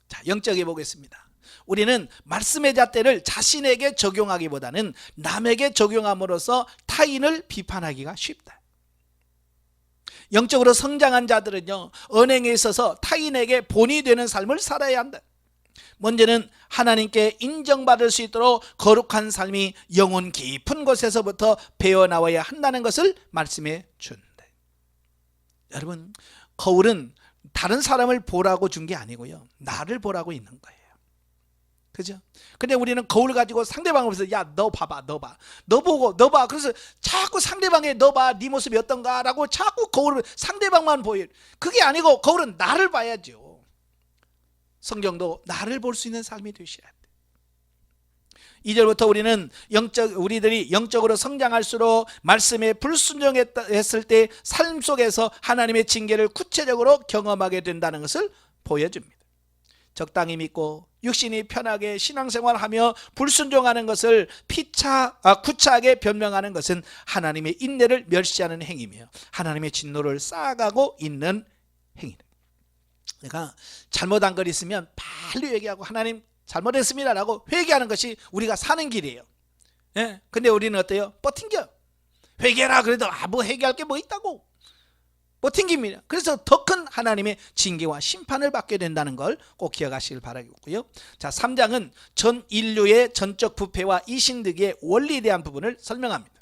자, 영적에 보겠습니다. 우리는 말씀의 잣대를 자신에게 적용하기보다는 남에게 적용함으로써 타인을 비판하기가 쉽다. 영적으로 성장한 자들은요, 언행에 있어서 타인에게 본이 되는 삶을 살아야 한다. 먼저는 하나님께 인정받을 수 있도록 거룩한 삶이 영혼 깊은 곳에서부터 배어나와야 한다는 것을 말씀해 준다. 여러분, 거울은 다른 사람을 보라고 준 게 아니고요, 나를 보라고 있는 거예요. 그죠? 근데 우리는 거울 가지고 상대방을 보면서 야, 너 봐봐, 너 봐, 너 보고 너 봐. 그래서 자꾸 상대방의 너 봐, 네 모습이 어떤가라고 자꾸 거울을 상대방만 보여. 그게 아니고 거울은 나를 봐야죠. 성경도 나를 볼 수 있는 삶이 되셔야 돼. 2절부터 우리들이 영적으로 성장할수록 말씀에 불순종했을 때 삶 속에서 하나님의 징계를 구체적으로 경험하게 된다는 것을 보여줍니다. 적당히 믿고 육신이 편하게 신앙생활하며 불순종하는 것을 구차하게 변명하는 것은 하나님의 인내를 멸시하는 행위며 하나님의 진노를 쌓아가고 있는 행위다. 그러니까 잘못한 것 있으면 빨리 회개하고 하나님 잘못했습니다 라고 회개하는 것이 우리가 사는 길이에요. 예? 근데 우리는 어때요? 버팅겨. 회개라 그래도 뭐 회개할 게 뭐 있다고 못 튕깁니다. 그래서 더 큰 하나님의 징계와 심판을 받게 된다는 걸 꼭 기억하시길 바라겠고요. 자, 3장은 전 인류의 전적 부패와 이신득의 원리에 대한 부분을 설명합니다.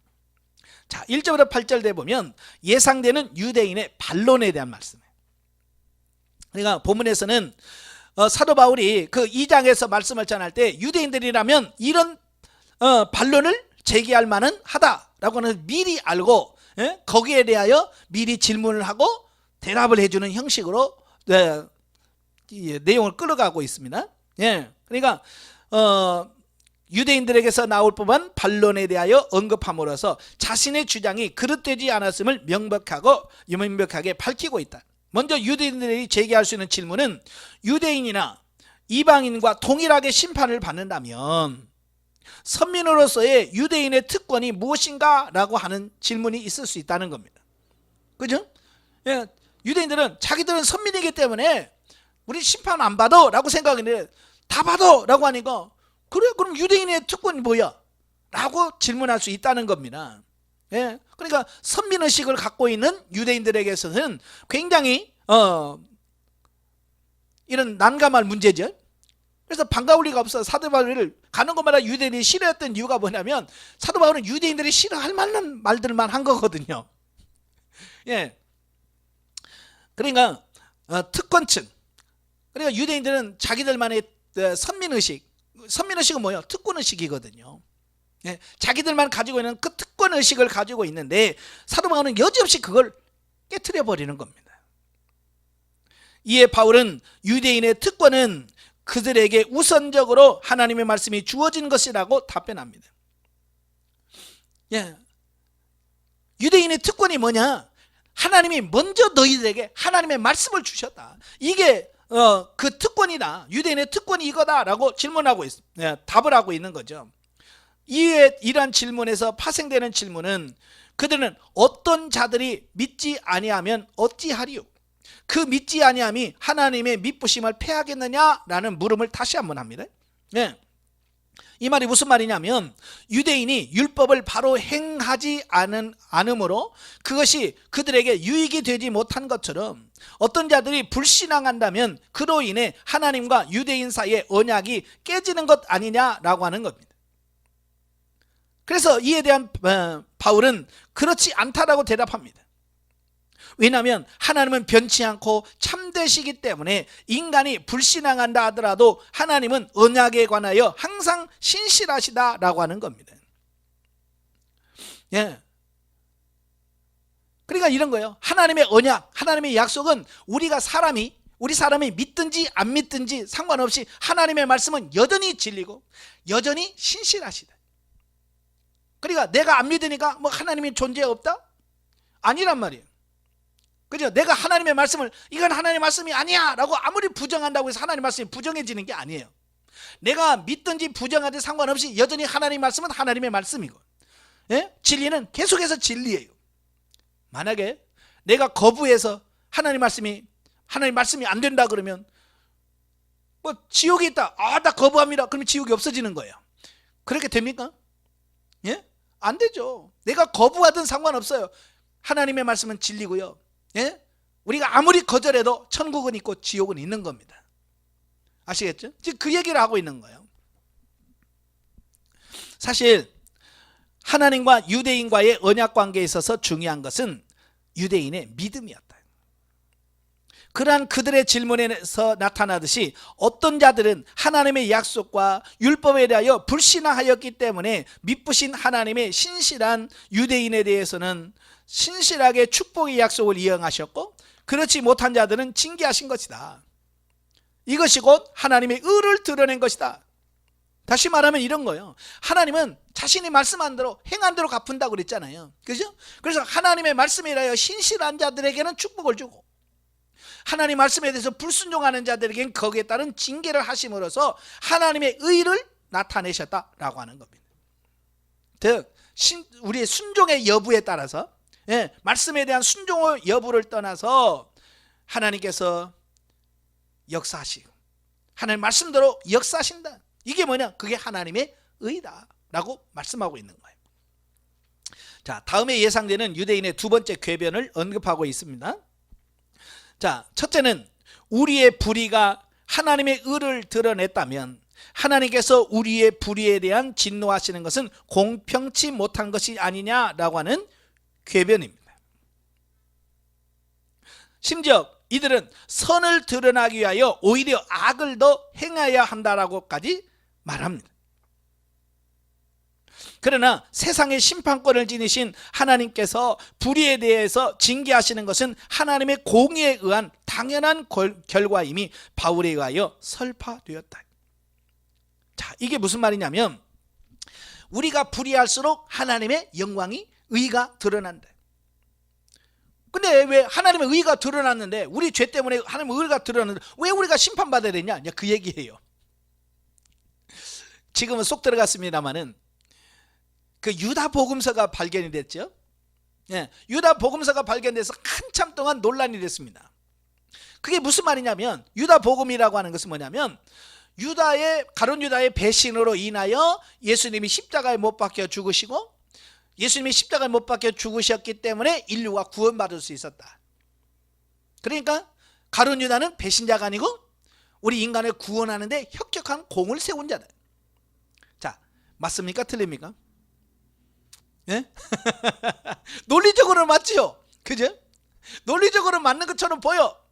자, 1절부터 8절 돼 보면 예상되는 유대인의 반론에 대한 말씀이에요. 그러니까 본문에서는 사도 바울이 그 2장에서 말씀을 전할 때 유대인들이라면 이런 반론을 제기할 만은 하다라고 하는 미리 알고, 예? 거기에 대하여 미리 질문을 하고 대답을 해주는 형식으로 내용을 끌어가고 있습니다. 예. 그러니까 유대인들에게서 나올 법한 반론에 대하여 언급함으로써 자신의 주장이 그릇되지 않았음을 명백하게 밝히고 있다. 먼저 유대인들이 제기할 수 있는 질문은 유대인이나 이방인과 동일하게 심판을 받는다면 선민으로서의 유대인의 특권이 무엇인가 라고 하는 질문이 있을 수 있다는 겁니다. 그죠? 예, 유대인들은 자기들은 선민이기 때문에 우리 심판 안 받아 라고 생각했는데 다 받아 라고 하니까 그래, 그럼 유대인의 특권이 뭐야? 라고 질문할 수 있다는 겁니다. 예, 그러니까 선민의식을 갖고 있는 유대인들에게서는 굉장히 이런 난감할 문제죠. 그래서 반가울 리가 없어. 사도 바울을 가는 곳마다 유대인이 싫어했던 이유가 뭐냐면 사도 바울은 유대인들이 싫어할 만한 말들만 한 거거든요. 예, 그러니까 특권층, 그러니까 유대인들은 자기들만의 선민의식은 뭐예요? 특권의식이거든요. 예, 자기들만 가지고 있는 그 특권의식을 가지고 있는데 사도 바울은 여지없이 그걸 깨트려 버리는 겁니다. 이에 바울은 유대인의 특권은 그들에게 우선적으로 하나님의 말씀이 주어진 것이라고 답변합니다. 예. 유대인의 특권이 뭐냐? 하나님이 먼저 너희들에게 하나님의 말씀을 주셨다. 이게 그 특권이다. 유대인의 특권이 이거다라고 질문하고 답을 하고 있는 거죠. 이러한 질문에서 파생되는 질문은 그들은 어떤 자들이 믿지 아니하면 어찌하리요? 그 믿지 아니함이 하나님의 믿부심을 패하겠느냐라는 물음을 다시 한번 합니다. 네. 이 말이 무슨 말이냐면 유대인이 율법을 바로 행하지 않음으로 그것이 그들에게 유익이 되지 못한 것처럼 어떤 자들이 불신앙한다면 그로 인해 하나님과 유대인 사이의 언약이 깨지는 것 아니냐라고 하는 겁니다. 그래서 이에 대한 바울은 그렇지 않다라고 대답합니다. 왜냐하면 하나님은 변치 않고 참되시기 때문에 인간이 불신앙한다 하더라도 하나님은 언약에 관하여 항상 신실하시다라고 하는 겁니다. 예. 그러니까 이런 거예요. 하나님의 언약, 하나님의 약속은 우리 사람이 믿든지 안 믿든지 상관없이 하나님의 말씀은 여전히 진리고 여전히 신실하시다. 그러니까 내가 안 믿으니까 뭐 하나님이 존재 없다? 아니란 말이에요. 그죠? 내가 하나님의 말씀을 이건 하나님의 말씀이 아니야 라고 아무리 부정한다고 해서 하나님의 말씀이 부정해지는 게 아니에요. 내가 믿든지 부정하든 상관없이 여전히 하나님의 말씀은 하나님의 말씀이고, 예? 진리는 계속해서 진리예요. 만약에 내가 거부해서 하나님 말씀이 안 된다 그러면 뭐 지옥이 있다, 나 거부합니다, 그러면 지옥이 없어지는 거예요. 그렇게 됩니까? 예? 안 되죠. 내가 거부하든 상관없어요. 하나님의 말씀은 진리고요. 예? 우리가 아무리 거절해도 천국은 있고 지옥은 있는 겁니다. 아시겠죠? 지금 그 얘기를 하고 있는 거예요. 사실 하나님과 유대인과의 언약 관계에 있어서 중요한 것은 유대인의 믿음이었다. 그러한 그들의 질문에서 나타나듯이 어떤 자들은 하나님의 약속과 율법에 대하여 불신앙하였기 때문에 믿부신 하나님의 신실한 유대인에 대해서는 신실하게 축복의 약속을 이행하셨고, 그렇지 못한 자들은 징계하신 것이다. 이것이 곧 하나님의 의를 드러낸 것이다. 다시 말하면 이런 거예요. 하나님은 자신이 말씀한 대로 행한 대로 갚은다고 그랬잖아요. 그죠? 그래서 하나님의 말씀에 대하여 신실한 자들에게는 축복을 주고 하나님 말씀에 대해서 불순종하는 자들에게는 거기에 따른 징계를 하심으로써 하나님의 의를 나타내셨다라고 하는 겁니다. 즉 우리의 순종의 여부에 따라서, 예, 말씀에 대한 순종의 여부를 떠나서 하나님께서 역사하시고 하나님 말씀대로 역사하신다. 이게 뭐냐? 그게 하나님의 의다 라고 말씀하고 있는 거예요. 자, 다음에 예상되는 유대인의 두 번째 궤변을 언급하고 있습니다. 자, 첫째는 우리의 불의가 하나님의 의를 드러냈다면 하나님께서 우리의 불의에 대한 진노하시는 것은 공평치 못한 것이 아니냐라고 하는 궤변입니다. 심지어 이들은 선을 드러나기 위하여 오히려 악을 더 행해야 한다라고까지 말합니다. 그러나 세상의 심판권을 지니신 하나님께서 불의에 대해서 징계하시는 것은 하나님의 공의에 의한 당연한 결과임이 바울에 의하여 설파되었다. 자, 이게 무슨 말이냐면 우리가 불의할수록 하나님의 영광이, 의가 드러난다. 근데 왜 하나님의 의가 드러났는데, 우리 죄 때문에 하나님의 의가 드러났는데 왜 우리가 심판받아야 되냐? 그 얘기예요. 지금은 쏙 들어갔습니다마는 그 유다 복음서가 발견이 됐죠. 예, 유다 복음서가 발견돼서 한참 동안 논란이 됐습니다. 그게 무슨 말이냐면, 유다 복음이라고 하는 것은 뭐냐면 가룟 유다의 배신으로 인하여 예수님이 십자가에 못 박혀 죽으시고, 예수님이 십자가에 못 박혀 죽으셨기 때문에 인류가 구원받을 수 있었다. 그러니까 가룟 유다는 배신자가 아니고 우리 인간을 구원하는 데 혁혁한 공을 세운 자다. 자, 맞습니까? 틀립니까? 예? 논리적으로는 맞지요. 그죠? 논리적으로 맞는 것처럼 보여.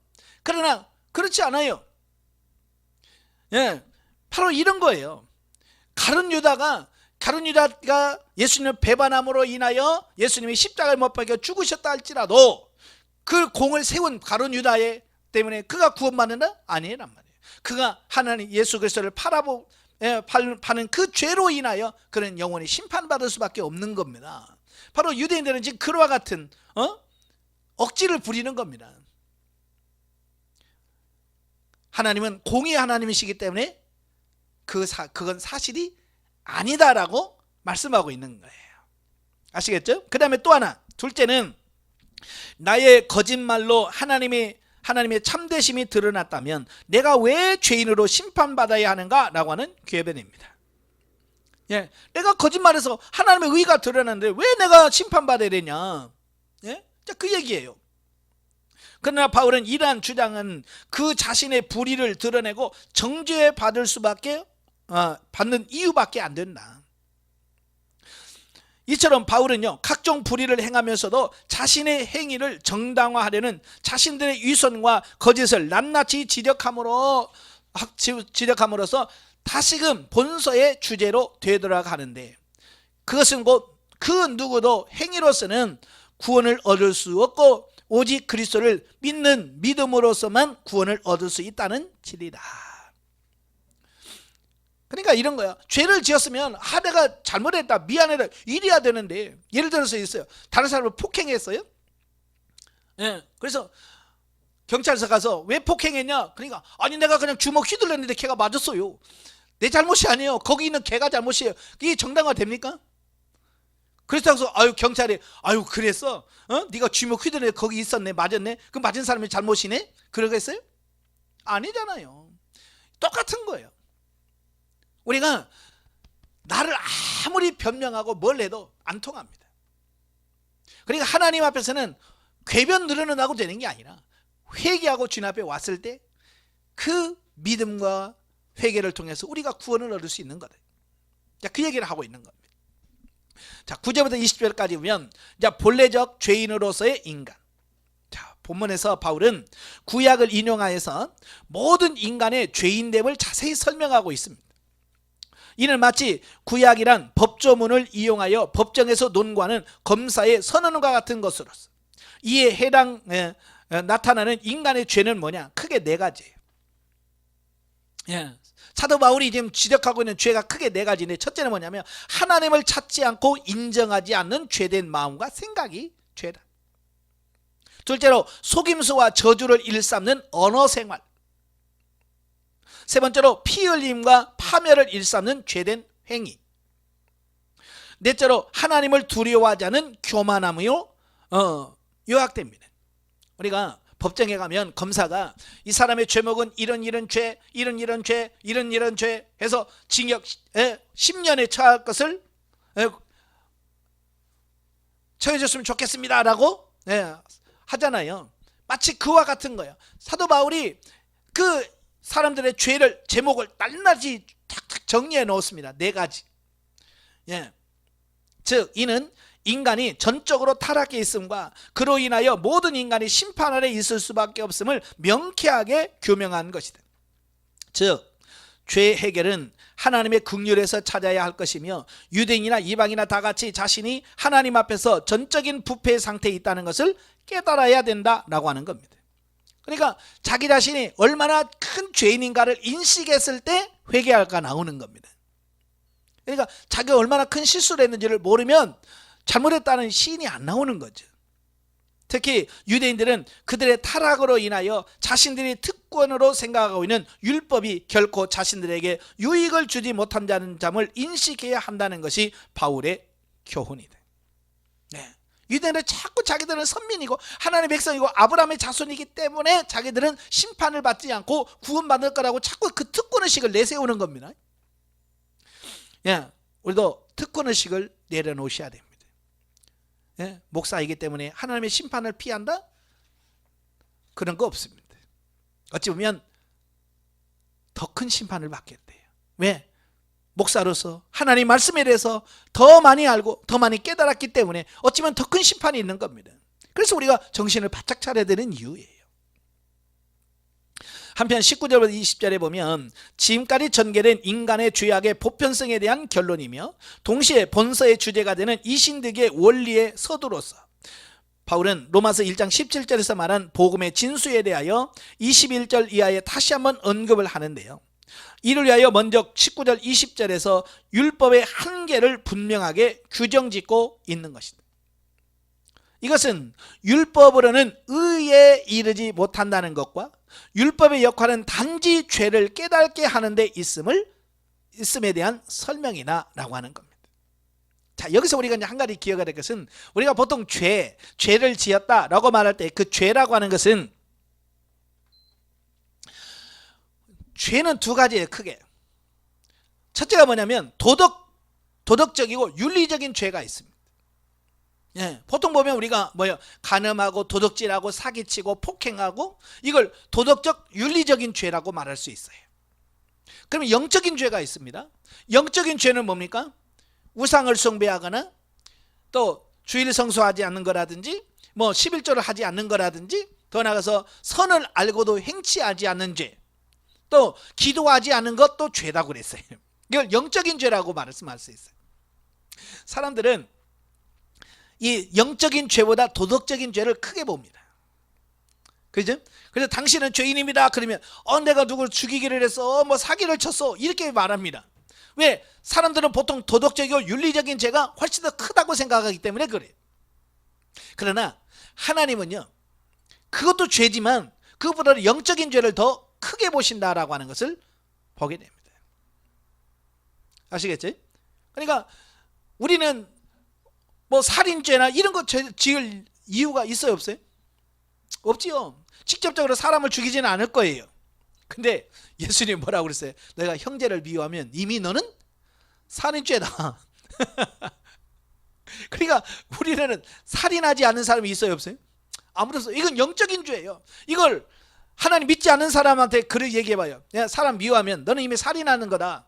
그러나 그렇지 않아요. 예, 바로 이런 거예요. 가룟 유다가 예수님을 배반함으로 인하여 예수님이 십자가에 못 박혀 죽으셨다 할지라도 그 공을 세운 가룟 유다 때문에 그가 구원받는다? 아니란 말이에요. 그가 하나님 예수 그리스도를 파는 그 죄로 인하여 그는 영원히 심판받을 수밖에 없는 겁니다. 바로 유대인들은 지금 그와 같은 억지를 부리는 겁니다. 하나님은 공의의 하나님이시기 때문에 그건 사실이 아니다라고 말씀하고 있는 거예요. 아시겠죠? 그 다음에 또 하나, 둘째는 나의 거짓말로 하나님의 참되심이 드러났다면 내가 왜 죄인으로 심판받아야 하는가? 라고 하는 궤변입니다. 예, 내가 거짓말해서 하나님의 의가 드러났는데 왜 내가 심판받아야 되냐? 예? 자, 그 얘기예요. 그러나 바울은 이러한 주장은 그 자신의 불의를 드러내고 정죄받을 수밖에 받는 이유밖에 안 된다. 이처럼 바울은요, 각종 불의를 행하면서도 자신의 행위를 정당화하려는 자신들의 위선과 거짓을 낱낱이 지적함으로써 다시금 본서의 주제로 되돌아가는데, 그것은 곧 그 누구도 행위로서는 구원을 얻을 수 없고 오직 그리스도를 믿는 믿음으로서만 구원을 얻을 수 있다는 진리다. 그러니까 이런 거야. 죄를 지었으면 내가 잘못했다, 미안해라, 이래야 되는데, 예를 들어서 있어요. 다른 사람을 폭행했어요. 예, 그래서 경찰서 가서 왜 폭행했냐? 그러니까 아니 내가 그냥 주먹 휘둘렀는데 걔가 맞았어요. 내 잘못이 아니에요. 거기 있는 걔가 잘못이에요. 이게 정당화 됩니까? 그래서 경찰이 그랬어? 네가 주먹 휘둘렀는데 거기 있었네, 맞았네. 그 맞은 사람이 잘못이네? 그러겠어요? 아니잖아요. 똑같은 거예요. 우리가 나를 아무리 변명하고 뭘 해도 안 통합니다. 그러니까 하나님 앞에서는 궤변 늘어난다고 되는 게 아니라 회개하고 주님 앞에 왔을 때 그 믿음과 회개를 통해서 우리가 구원을 얻을 수 있는 거다. 자, 그 얘기를 하고 있는 겁니다. 자, 9절부터 20절까지 보면 본래적 죄인으로서의 인간. 자, 본문에서 바울은 구약을 인용하여서 모든 인간의 죄인됨을 자세히 설명하고 있습니다. 이는 마치 구약이란 법조문을 이용하여 법정에서 논구하는 검사의 선언과 같은 것으로서 이에 나타나는 인간의 죄는 뭐냐? 크게 네 가지예요. 예. 사도 바울이 지금 지적하고 있는 죄가 크게 네 가지인데, 첫째는 뭐냐면 하나님을 찾지 않고 인정하지 않는 죄된 마음과 생각이 죄다. 둘째로 속임수와 저주를 일삼는 언어 생활. 세 번째로 피 흘림과 파멸을 일삼는 죄된 행위. 넷째로 하나님을 두려워하지 않는 교만함이요 요약됩니다. 우리가 법정에 가면 검사가 이 사람의 죄목은 이런 죄, 이런 죄 해서 징역 10년에 처할 것을 처해줬으면 좋겠습니다 라고 하잖아요. 마치 그와 같은 거예요. 사도 바울이 그 사람들의 죄를, 제목을 낱낱이 탁탁 정리해 놓습니다. 네 가지. 예. 즉 이는 인간이 전적으로 타락해 있음과 그로 인하여 모든 인간이 심판 아래 있을 수밖에 없음을 명쾌하게 규명한 것이다. 즉 죄 해결은 하나님의 긍휼에서 찾아야 할 것이며 유대인이나 이방이나 다 같이 자신이 하나님 앞에서 전적인 부패의 상태에 있다는 것을 깨달아야 된다라고 하는 겁니다. 그러니까 자기 자신이 얼마나 큰 죄인인가를 인식했을 때 회개할까 나오는 겁니다. 그러니까 자기가 얼마나 큰 실수를 했는지를 모르면 잘못했다는 시인이 안 나오는 거죠. 특히 유대인들은 그들의 타락으로 인하여 자신들이 특권으로 생각하고 있는 율법이 결코 자신들에게 유익을 주지 못한다는 점을 인식해야 한다는 것이 바울의 교훈이다. 네. 유대인은 자꾸 자기들은 선민이고 하나님의 백성이고 아브라함의 자손이기 때문에 자기들은 심판을 받지 않고 구원받을 거라고 자꾸 그 특권의식을 내세우는 겁니다. 예, 우리도 특권의식을 내려놓으셔야 됩니다. 예, 목사이기 때문에 하나님의 심판을 피한다? 그런 거 없습니다. 어찌 보면 더 큰 심판을 받겠대요. 왜? 목사로서 하나님 말씀에 대해서 더 많이 알고 더 많이 깨달았기 때문에 어찌면 더 큰 심판이 있는 겁니다. 그래서 우리가 정신을 바짝 차려야 되는 이유예요. 한편 19절부터 20절에 보면 지금까지 전개된 인간의 죄악의 보편성에 대한 결론이며 동시에 본서의 주제가 되는 이신득의 원리의 서두로서 바울은 로마서 1장 17절에서 말한 복음의 진수에 대하여 21절 이하에 다시 한번 언급을 하는데요. 이를 위하여 먼저 19절 20절에서 율법의 한계를 분명하게 규정짓고 있는 것입니다. 이것은 율법으로는 의에 이르지 못한다는 것과 율법의 역할은 단지 죄를 깨닫게 하는 데 있음에 대한 설명이나 라고 하는 겁니다. 자, 여기서 우리가 이제 한 가지 기억해야 될 것은, 우리가 보통 죄를 지었다라고 말할 때 그 죄라고 하는 것은, 죄는 두 가지예요, 크게. 첫째가 뭐냐면 도덕적이고 윤리적인 죄가 있습니다. 예, 보통 보면 우리가 간음하고 도둑질하고 사기치고 폭행하고, 이걸 도덕적 윤리적인 죄라고 말할 수 있어요. 그러면 영적인 죄가 있습니다. 영적인 죄는 뭡니까? 우상을 숭배하거나 또 주일 성수하지 않는 거라든지 11조를 하지 않는 거라든지, 더 나아가서 선을 알고도 행치하지 않는 죄, 또 기도하지 않는 것도 죄라고 그랬어요. 이걸 영적인 죄라고 말씀할 수 있어요. 사람들은 이 영적인 죄보다 도덕적인 죄를 크게 봅니다. 그죠? 그래서 당신은 죄인입니다 그러면 내가 누굴 죽이기를 했어, 사기를 쳤어, 이렇게 말합니다. 왜? 사람들은 보통 도덕적이고 윤리적인 죄가 훨씬 더 크다고 생각하기 때문에 그래요. 그러나 하나님은요, 그것도 죄지만 그것보다 영적인 죄를 더 크게 보신다라고 하는 것을 보게 됩니다. 아시겠죠? 그러니까 우리는 살인죄나 이런 거 지을 이유가 있어요, 없어요? 없지요. 직접적으로 사람을 죽이지는 않을 거예요. 근데 예수님이 뭐라고 그랬어요? 너가 형제를 미워하면 이미 너는 살인죄다. 그러니까 우리는 살인하지 않는 사람이 있어요, 없어요? 아무도 없어요. 이건 영적인 죄예요. 이걸 하나님 믿지 않는 사람한테 그렇게 얘기해봐요. 사람 미워하면 너는 이미 살인하는 거다,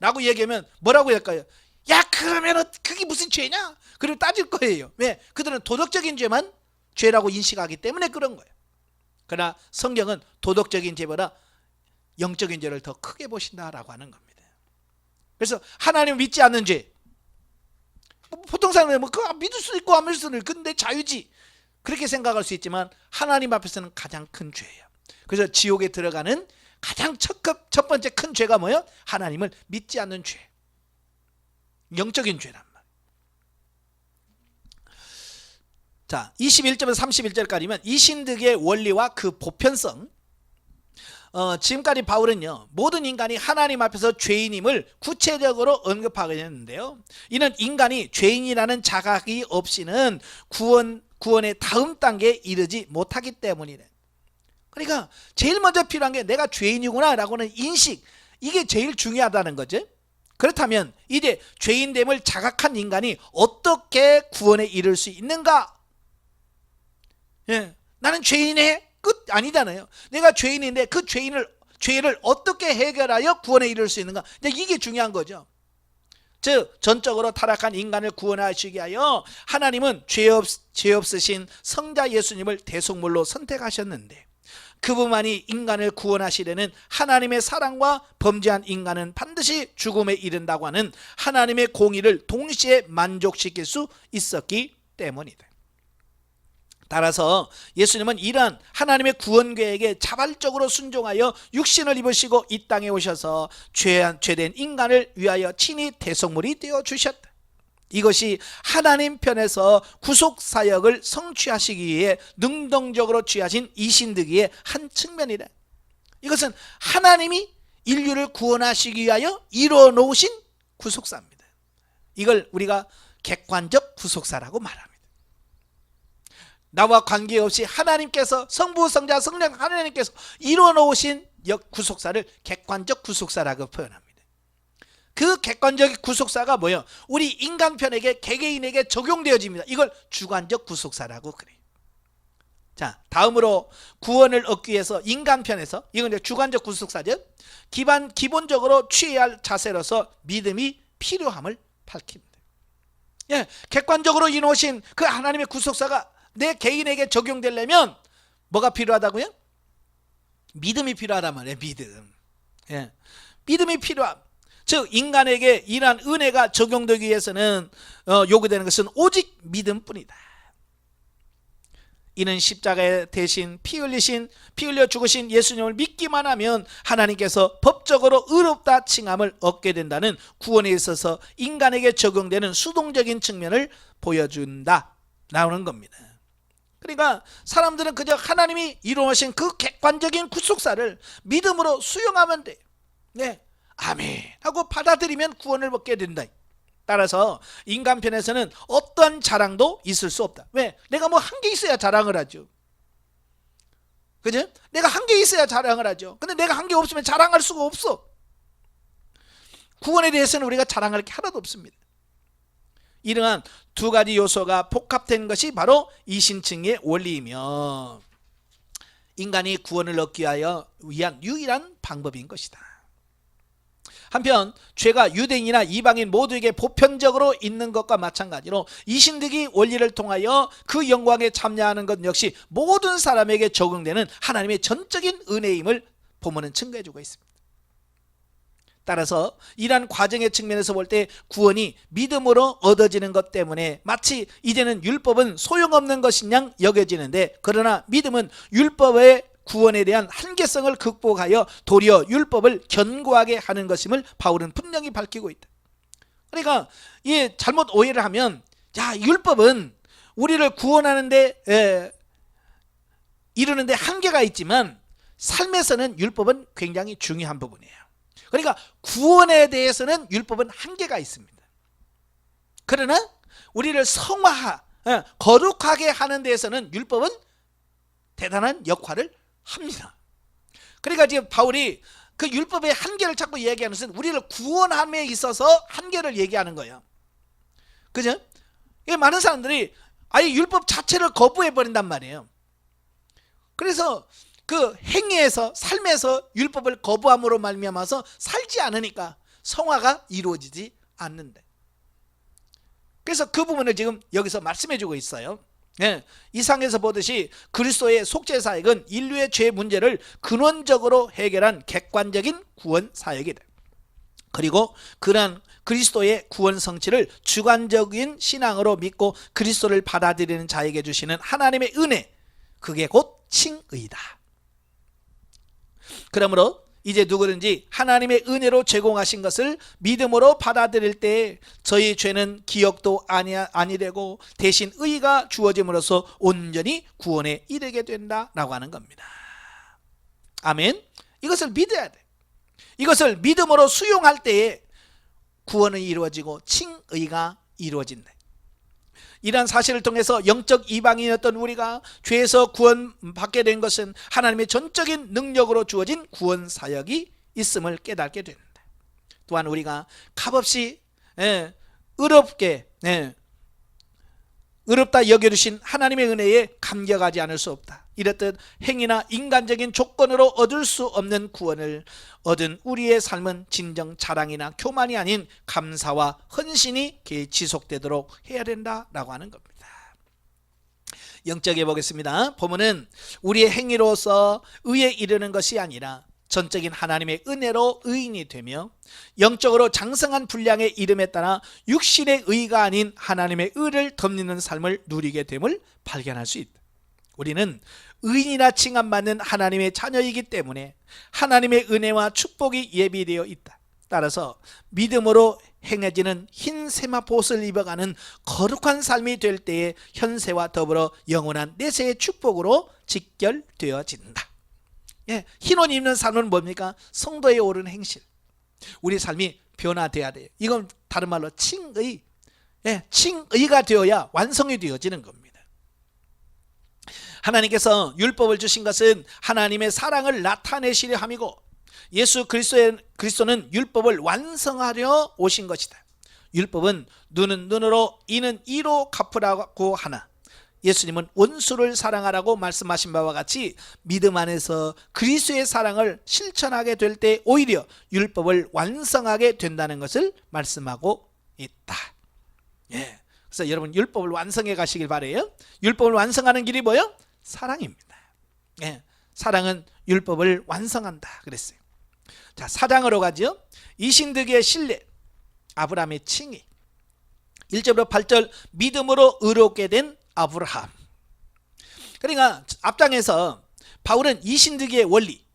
라고 얘기하면 뭐라고 할까요? 야, 그러면 그게 무슨 죄냐? 그리고 따질 거예요. 왜? 그들은 도덕적인 죄만 죄라고 인식하기 때문에 그런 거예요. 그러나 성경은 도덕적인 죄보다 영적인 죄를 더 크게 보신다라고 하는 겁니다. 그래서 하나님을 믿지 않는 죄, 보통 사람들은 그거 믿을 수도 있고 안 믿을 수도 있고 근데 자유지, 그렇게 생각할 수 있지만 하나님 앞에서는 가장 큰 죄예요. 그래서 지옥에 들어가는 가장 첫 번째 큰 죄가 뭐예요? 하나님을 믿지 않는 죄, 영적인 죄란 말이에요. 자, 21절에서 31절까지면 이신득의 원리와 그 보편성, 지금까지 바울은요, 모든 인간이 하나님 앞에서 죄인임을 구체적으로 언급하게 했는데요, 이는 인간이 죄인이라는 자각이 없이는 구원의 다음 단계에 이르지 못하기 때문이래. 그러니까 제일 먼저 필요한 게 내가 죄인이구나 라고는 인식, 이게 제일 중요하다는 거죠. 그렇다면 이제 죄인됨을 자각한 인간이 어떻게 구원에 이를 수 있는가? 나는 죄인의 끝 아니잖아요. 내가 죄인인데 그 죄를 어떻게 해결하여 구원에 이를 수 있는가? 이게 중요한 거죠. 즉 전적으로 타락한 인간을 구원하시기 위하여 하나님은 죄 없으신 성자 예수님을 대속물로 선택하셨는데, 그분만이 인간을 구원하시려는 하나님의 사랑과 범죄한 인간은 반드시 죽음에 이른다고 하는 하나님의 공의를 동시에 만족시킬 수 있었기 때문이다. 따라서 예수님은 이러한 하나님의 구원 계획에 자발적으로 순종하여 육신을 입으시고 이 땅에 오셔서 죄된 인간을 위하여 친히 대속물이 되어 주셨다. 이것이 하나님 편에서 구속 사역을 성취하시기 위해 능동적으로 취하신 이신득의 한 측면이다. 이것은 하나님이 인류를 구원하시기 위하여 이루어 놓으신 구속사입니다. 이걸 우리가 객관적 구속사라고 말합니다. 나와 관계없이 하나님께서, 성부, 성자, 성령 하나님께서 이루어 놓으신 구속사를 객관적 구속사라고 표현합니다. 그 객관적 구속사가 뭐예요? 우리 인간편에게, 개개인에게 적용되어집니다. 이걸 주관적 구속사라고 그래요. 자, 다음으로 구원을 얻기 위해서 인간편에서, 이건 이제 주관적 구속사죠. 기본적으로 취해야 할 자세로서 믿음이 필요함을 밝힙니다. 객관적으로 이루어진 그 하나님의 구속사가 내 개인에게 적용되려면 뭐가 필요하다고요? 믿음이 필요하단 말이에요. 믿음이 필요함. 즉 인간에게 이러한 은혜가 적용되기 위해서는 요구되는 것은 오직 믿음뿐이다. 이는 십자가에 대신 피 흘려 죽으신 예수님을 믿기만 하면 하나님께서 법적으로 의롭다 칭함을 얻게 된다는 구원에 있어서 인간에게 적용되는 수동적인 측면을 보여준다 나오는 겁니다. 그러니까 사람들은 그저 하나님이 이루어진 그 객관적인 구속사를 믿음으로 수용하면 돼. 네, 아멘 하고 받아들이면 구원을 얻게 된다. 따라서 인간 편에서는 어떤 자랑도 있을 수 없다. 왜? 내가 뭐 한 게 있어야 자랑을 하죠. 그죠? 내가 한 게 있어야 자랑을 하죠. 근데 내가 한 게 없으면 자랑할 수가 없어. 구원에 대해서는 우리가 자랑할 게 하나도 없습니다. 이러한 두 가지 요소가 복합된 것이 바로 이신층의 원리이며 인간이 구원을 얻기 위한 유일한 방법인 것이다. 한편 죄가 유대인이나 이방인 모두에게 보편적으로 있는 것과 마찬가지로 이신득이 원리를 통하여 그 영광에 참여하는 것 역시 모든 사람에게 적용되는 하나님의 전적인 은혜임을 본문은 증거해주고 있습니다. 따라서 이러한 과정의 측면에서 볼 때 구원이 믿음으로 얻어지는 것 때문에 마치 이제는 율법은 소용없는 것인 양 여겨지는데, 그러나 믿음은 율법의 구원에 대한 한계성을 극복하여 도리어 율법을 견고하게 하는 것임을 바울은 분명히 밝히고 있다. 그러니까 이 잘못 오해를 하면 율법은 우리를 구원하는데 이루는데 한계가 있지만 삶에서는 율법은 굉장히 중요한 부분이에요. 그러니까 구원에 대해서는 율법은 한계가 있습니다. 그러나 우리를 거룩하게 하는 데에서는 율법은 대단한 역할을 합니다. 그러니까 지금 바울이 그 율법의 한계를 자꾸 얘기하는 것은 우리를 구원함에 있어서 한계를 얘기하는 거예요. 그죠? 많은 사람들이 아예 율법 자체를 거부해 버린단 말이에요. 그래서 그 행위에서 삶에서 율법을 거부함으로 말미암아서 살지 않으니까 성화가 이루어지지 않는데, 그래서 그 부분을 지금 여기서 말씀해 주고 있어요. 이상에서 보듯이 그리스도의 속죄 사역은 인류의 죄 문제를 근원적으로 해결한 객관적인 구원 사역이다. 그리고 그러한 그리스도의 구원 성취를 주관적인 신앙으로 믿고 그리스도를 받아들이는 자에게 주시는 하나님의 은혜, 그게 곧 칭의다. 그러므로 이제 누구든지 하나님의 은혜로 제공하신 것을 믿음으로 받아들일 때 저희 죄는 기억도 아니 되고 대신 의가 주어짐으로써 온전히 구원에 이르게 된다라고 하는 겁니다. 아멘. 이것을 믿어야 돼. 이것을 믿음으로 수용할 때에 구원이 이루어지고 칭의가 이루어진다. 이러한 사실을 통해서 영적 이방인이었던 우리가 죄에서 구원받게 된 것은 하나님의 전적인 능력으로 주어진 구원 사역이 있음을 깨닫게 됩니다. 또한 우리가 값없이 의롭다 여겨주신 하나님의 은혜에 감격하지 않을 수 없다. 이렇듯 행위나 인간적인 조건으로 얻을 수 없는 구원을 얻은 우리의 삶은 진정 자랑이나 교만이 아닌 감사와 헌신이 지속되도록 해야 된다라고 하는 겁니다. 영적에 보겠습니다. 본문은 우리의 행위로서 의에 이르는 것이 아니라 전적인 하나님의 은혜로 의인이 되며 영적으로 장성한 분량의 이름에 따라 육신의 의가 아닌 하나님의 의를 덧입는 삶을 누리게 됨을 발견할 수 있다. 우리는 의인이라 칭함받는 하나님의 자녀이기 때문에 하나님의 은혜와 축복이 예비되어 있다. 따라서 믿음으로 행해지는 흰 세마포옷을 입어가는 거룩한 삶이 될 때에 현세와 더불어 영원한 내세의 축복으로 직결되어진다. 흰 옷 입는 삶은 뭡니까? 성도에 오른 행실. 우리 삶이 변화돼야 돼요. 이건 다른 말로 칭의. 칭의가 되어야 완성이 되어지는 겁니다. 하나님께서 율법을 주신 것은 하나님의 사랑을 나타내시려 함이고 예수 그리스도는 율법을 완성하려 오신 것이다. 율법은 눈은 눈으로 이는 이로 갚으라고 하나 예수님은 원수를 사랑하라고 말씀하신 바와 같이 믿음 안에서 그리스도의 사랑을 실천하게 될 때 오히려 율법을 완성하게 된다는 것을 말씀하고 있다. 그래서 여러분 율법을 완성해 가시길 바라요. 율법을 완성하는 길이 뭐예요? 사랑입니다. 사랑은 율법을 완성한다 그랬어요. 자, 4장으로 가죠. 이신득의 신뢰, 아브라함의 칭의. 1절부터 8절 믿음으로 의롭게 된 아브라함. 그러니까 앞장에서 바울은 이신득의 원리,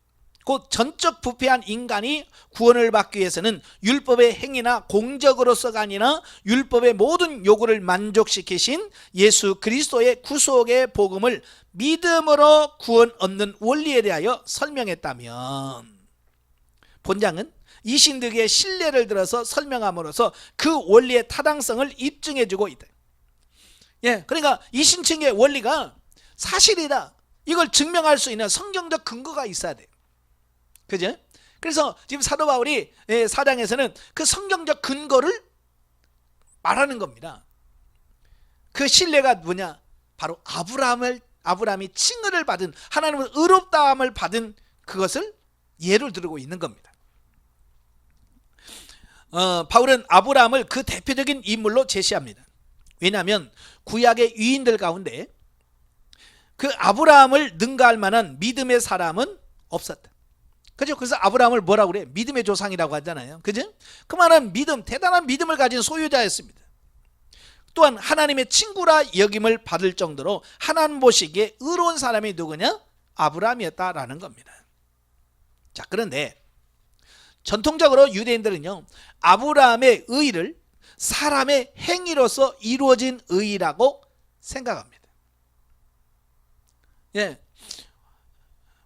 곧 전적 부패한 인간이 구원을 받기 위해서는 율법의 행위나 공적으로서가 아니라 율법의 모든 요구를 만족시키신 예수 그리스도의 구속의 복음을 믿음으로 구원 얻는 원리에 대하여 설명했다면, 본장은 이신득의 신뢰를 들어서 설명함으로써 그 원리의 타당성을 입증해주고 있다. 그러니까 이신층의 원리가 사실이다, 이걸 증명할 수 있는 성경적 근거가 있어야 돼요. 그죠? 그래서 지금 사도 바울이 4장에서는 그 성경적 근거를 말하는 겁니다. 그 신뢰가 뭐냐? 바로 아브라함이 칭의를 받은, 하나님의 의롭다함을 받은 그것을 예를 들고 있는 겁니다. 바울은 아브라함을 그 대표적인 인물로 제시합니다. 왜냐하면 구약의 유인들 가운데 그 아브라함을 능가할 만한 믿음의 사람은 없었다. 그죠? 그래서 아브라함을 뭐라고 그래? 믿음의 조상이라고 하잖아요. 그죠? 그만한 믿음, 대단한 믿음을 가진 소유자였습니다. 또한 하나님의 친구라 여김을 받을 정도로 하나님 보시기에 의로운 사람이 누구냐? 아브라함이었다라는 겁니다. 자, 그런데 전통적으로 유대인들은요, 아브라함의 의를 사람의 행위로서 이루어진 의라고 생각합니다.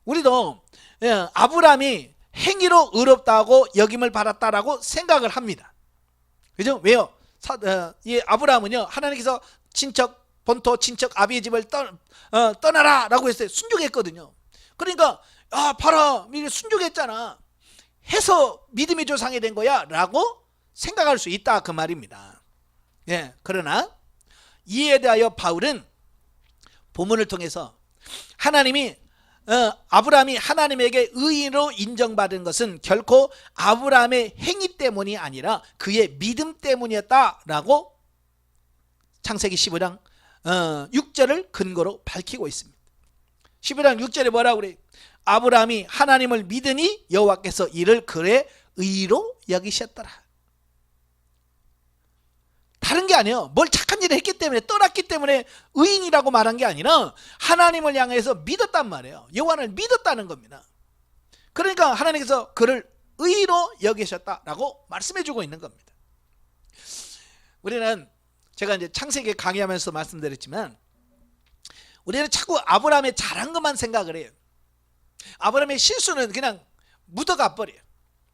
우리도 아브라함이 행위로 의롭다고 여김을 받았다라고 생각을 합니다. 그죠? 왜요? 아브라함은요, 하나님께서 친척, 본토, 친척 아비의 집을 떠나라 라고 했어요. 순종했거든요. 그러니까 봐라, 순종했잖아 해서 믿음의 조상이 된 거야 라고 생각할 수 있다, 그 말입니다. 그러나 이에 대하여 바울은 본문을 통해서 아브라함이 하나님에게 의인으로 인정받은 것은 결코 아브라함의 행위 때문이 아니라 그의 믿음 때문이었다라고 창세기 15장 6절을 근거로 밝히고 있습니다. 15장 6절에 뭐라고 그래요? 아브라함이 하나님을 믿으니 여호와께서 이를 그의 의로 여기셨더라. 다른 게 아니에요. 뭘 착한 일을 했기 때문에, 떠났기 때문에 의인이라고 말한 게 아니라 하나님을 향해서 믿었단 말이에요. 여호와를 믿었다는 겁니다. 그러니까 하나님께서 그를 의로 여기셨다라고 말씀해주고 있는 겁니다. 우리는, 제가 이제 창세기 강의하면서 말씀드렸지만, 우리는 자꾸 아브라함의 잘한 것만 생각을 해요. 아브라함의 실수는 그냥 묻어가 버려요.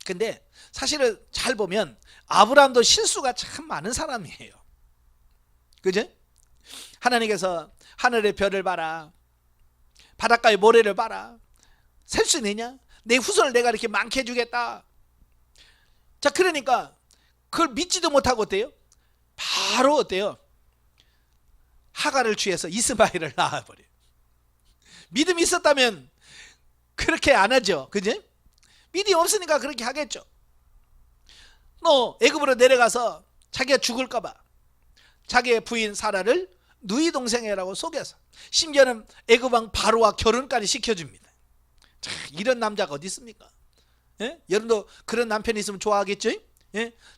근데 사실은 잘 보면 아브라함도 실수가 참 많은 사람이에요. 그죠? 하나님께서 하늘의 별을 봐라, 바닷가의 모래를 봐라, 셀 수 있느냐? 내 후손을 내가 이렇게 많게 해주겠다. 자, 그러니까 그걸 믿지도 못하고 어때요? 바로 어때요? 하갈을 취해서 이스마엘을 낳아버려요. 믿음이 있었다면 그렇게 안 하죠. 그죠? 믿음이 없으니까 그렇게 하겠죠. 애굽으로 내려가서 자기가 죽을까봐 자기의 부인 사라를 누이 동생이라고 속여서, 심지어는 애굽 왕 바로와 결혼까지 시켜줍니다. 자, 이런 남자가 어디 있습니까? 여러분도 그런 남편이 있으면 좋아하겠죠?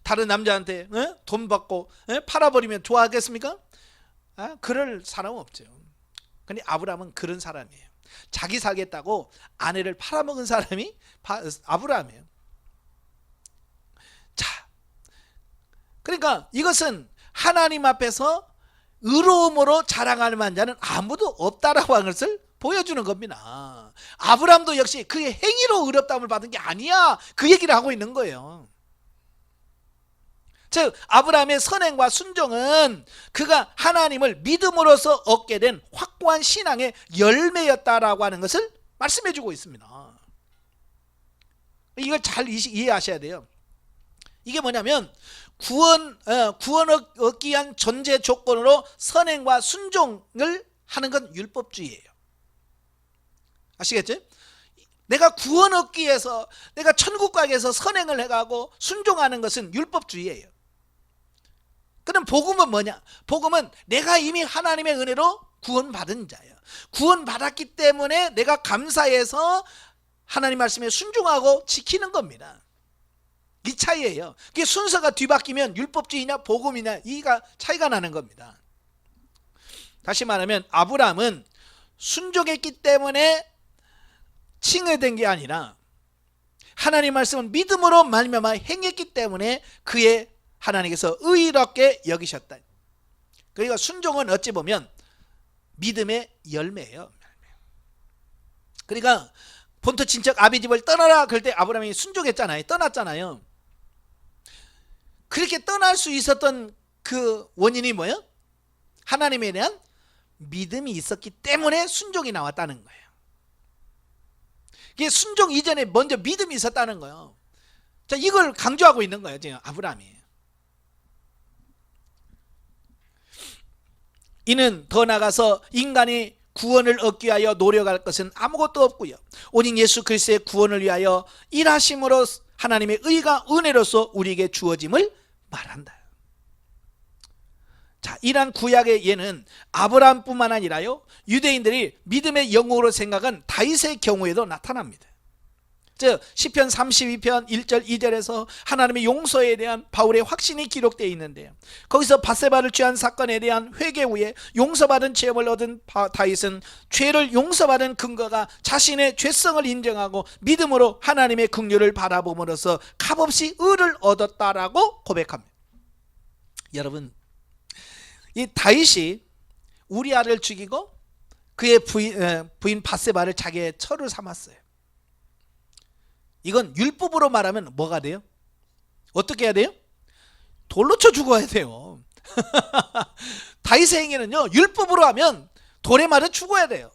다른 남자한테 돈 받고 팔아버리면 좋아하겠습니까? 그럴 사람은 없죠. 근데 아브라함은 그런 사람이에요. 자기 살겠다고 아내를 팔아먹은 사람이 아브라함이에요. 자, 그러니까 이것은 하나님 앞에서 의로움으로 자랑할 만한 자는 아무도 없다라고 하는 것을 보여주는 겁니다. 아브라함도 역시 그의 행위로 의롭다함을 받은 게 아니야, 그 얘기를 하고 있는 거예요. 즉 아브라함의 선행과 순종은 그가 하나님을 믿음으로써 얻게 된 확고한 신앙의 열매였다라고 하는 것을 말씀해 주고 있습니다. 이걸 잘 이해하셔야 돼요. 이게 뭐냐면 구원 얻기 위한 전제 조건으로 선행과 순종을 하는 건 율법주의예요. 아시겠죠? 내가 구원 얻기 위해서, 내가 천국 가기 위해서 선행을 해가고 순종하는 것은 율법주의예요. 그럼 복음은 뭐냐? 복음은 내가 이미 하나님의 은혜로 구원받은 자예요. 구원받았기 때문에 내가 감사해서 하나님 말씀에 순종하고 지키는 겁니다. 이 차이예요. 그게 순서가 뒤바뀌면 율법주의냐 복음이냐, 이가 차이가 나는 겁니다. 다시 말하면 아브라함은 순종했기 때문에 칭의된 게 아니라 하나님 말씀은 믿음으로 말미암아 행했기 때문에 그의 하나님께서 의롭게 여기셨다. 그러니까 순종은 어찌 보면 믿음의 열매예요. 그러니까 본토 친척 아비 집을 떠나라 그럴 때 아브라함이 순종했잖아요. 떠났잖아요. 그렇게 떠날 수 있었던 그 원인이 뭐예요? 하나님에 대한 믿음이 있었기 때문에 순종이 나왔다는 거예요. 이게 순종 이전에 먼저 믿음이 있었다는 거예요. 자, 이걸 강조하고 있는 거예요, 지금 아브라함이. 이는 더 나아가서 인간이 구원을 얻기 위하여 노력할 것은 아무것도 없고요. 오직 예수 그리스도의 구원을 위하여 일하심으로 하나님의 의가 은혜로서 우리에게 주어짐을 말한다. 자, 이러한 구약의 예는 아브라함뿐만 아니라요, 유대인들이 믿음의 영웅으로 생각한 다윗의 경우에도 나타납니다. 즉 시편 32편 1절 2절에서 하나님의 용서에 대한 바울의 확신이 기록되어 있는데요, 거기서 밧세바를 취한 사건에 대한 회개 후에 용서받은 체험을 얻은 다윗은 죄를 용서받은 근거가 자신의 죄성을 인정하고 믿음으로 하나님의 긍휼을 바라봄으로써 값없이 의를 얻었다라고 고백합니다. 여러분, 이 다윗이 우리아를 죽이고 그의 부인 밧세바를 자기의 처를 삼았어요. 이건 율법으로 말하면 뭐가 돼요? 어떻게 해야 돼요? 돌로 쳐 죽어야 돼요. 다윗의 행위는요, 율법으로 하면 돌에 맞아 죽어야 돼요.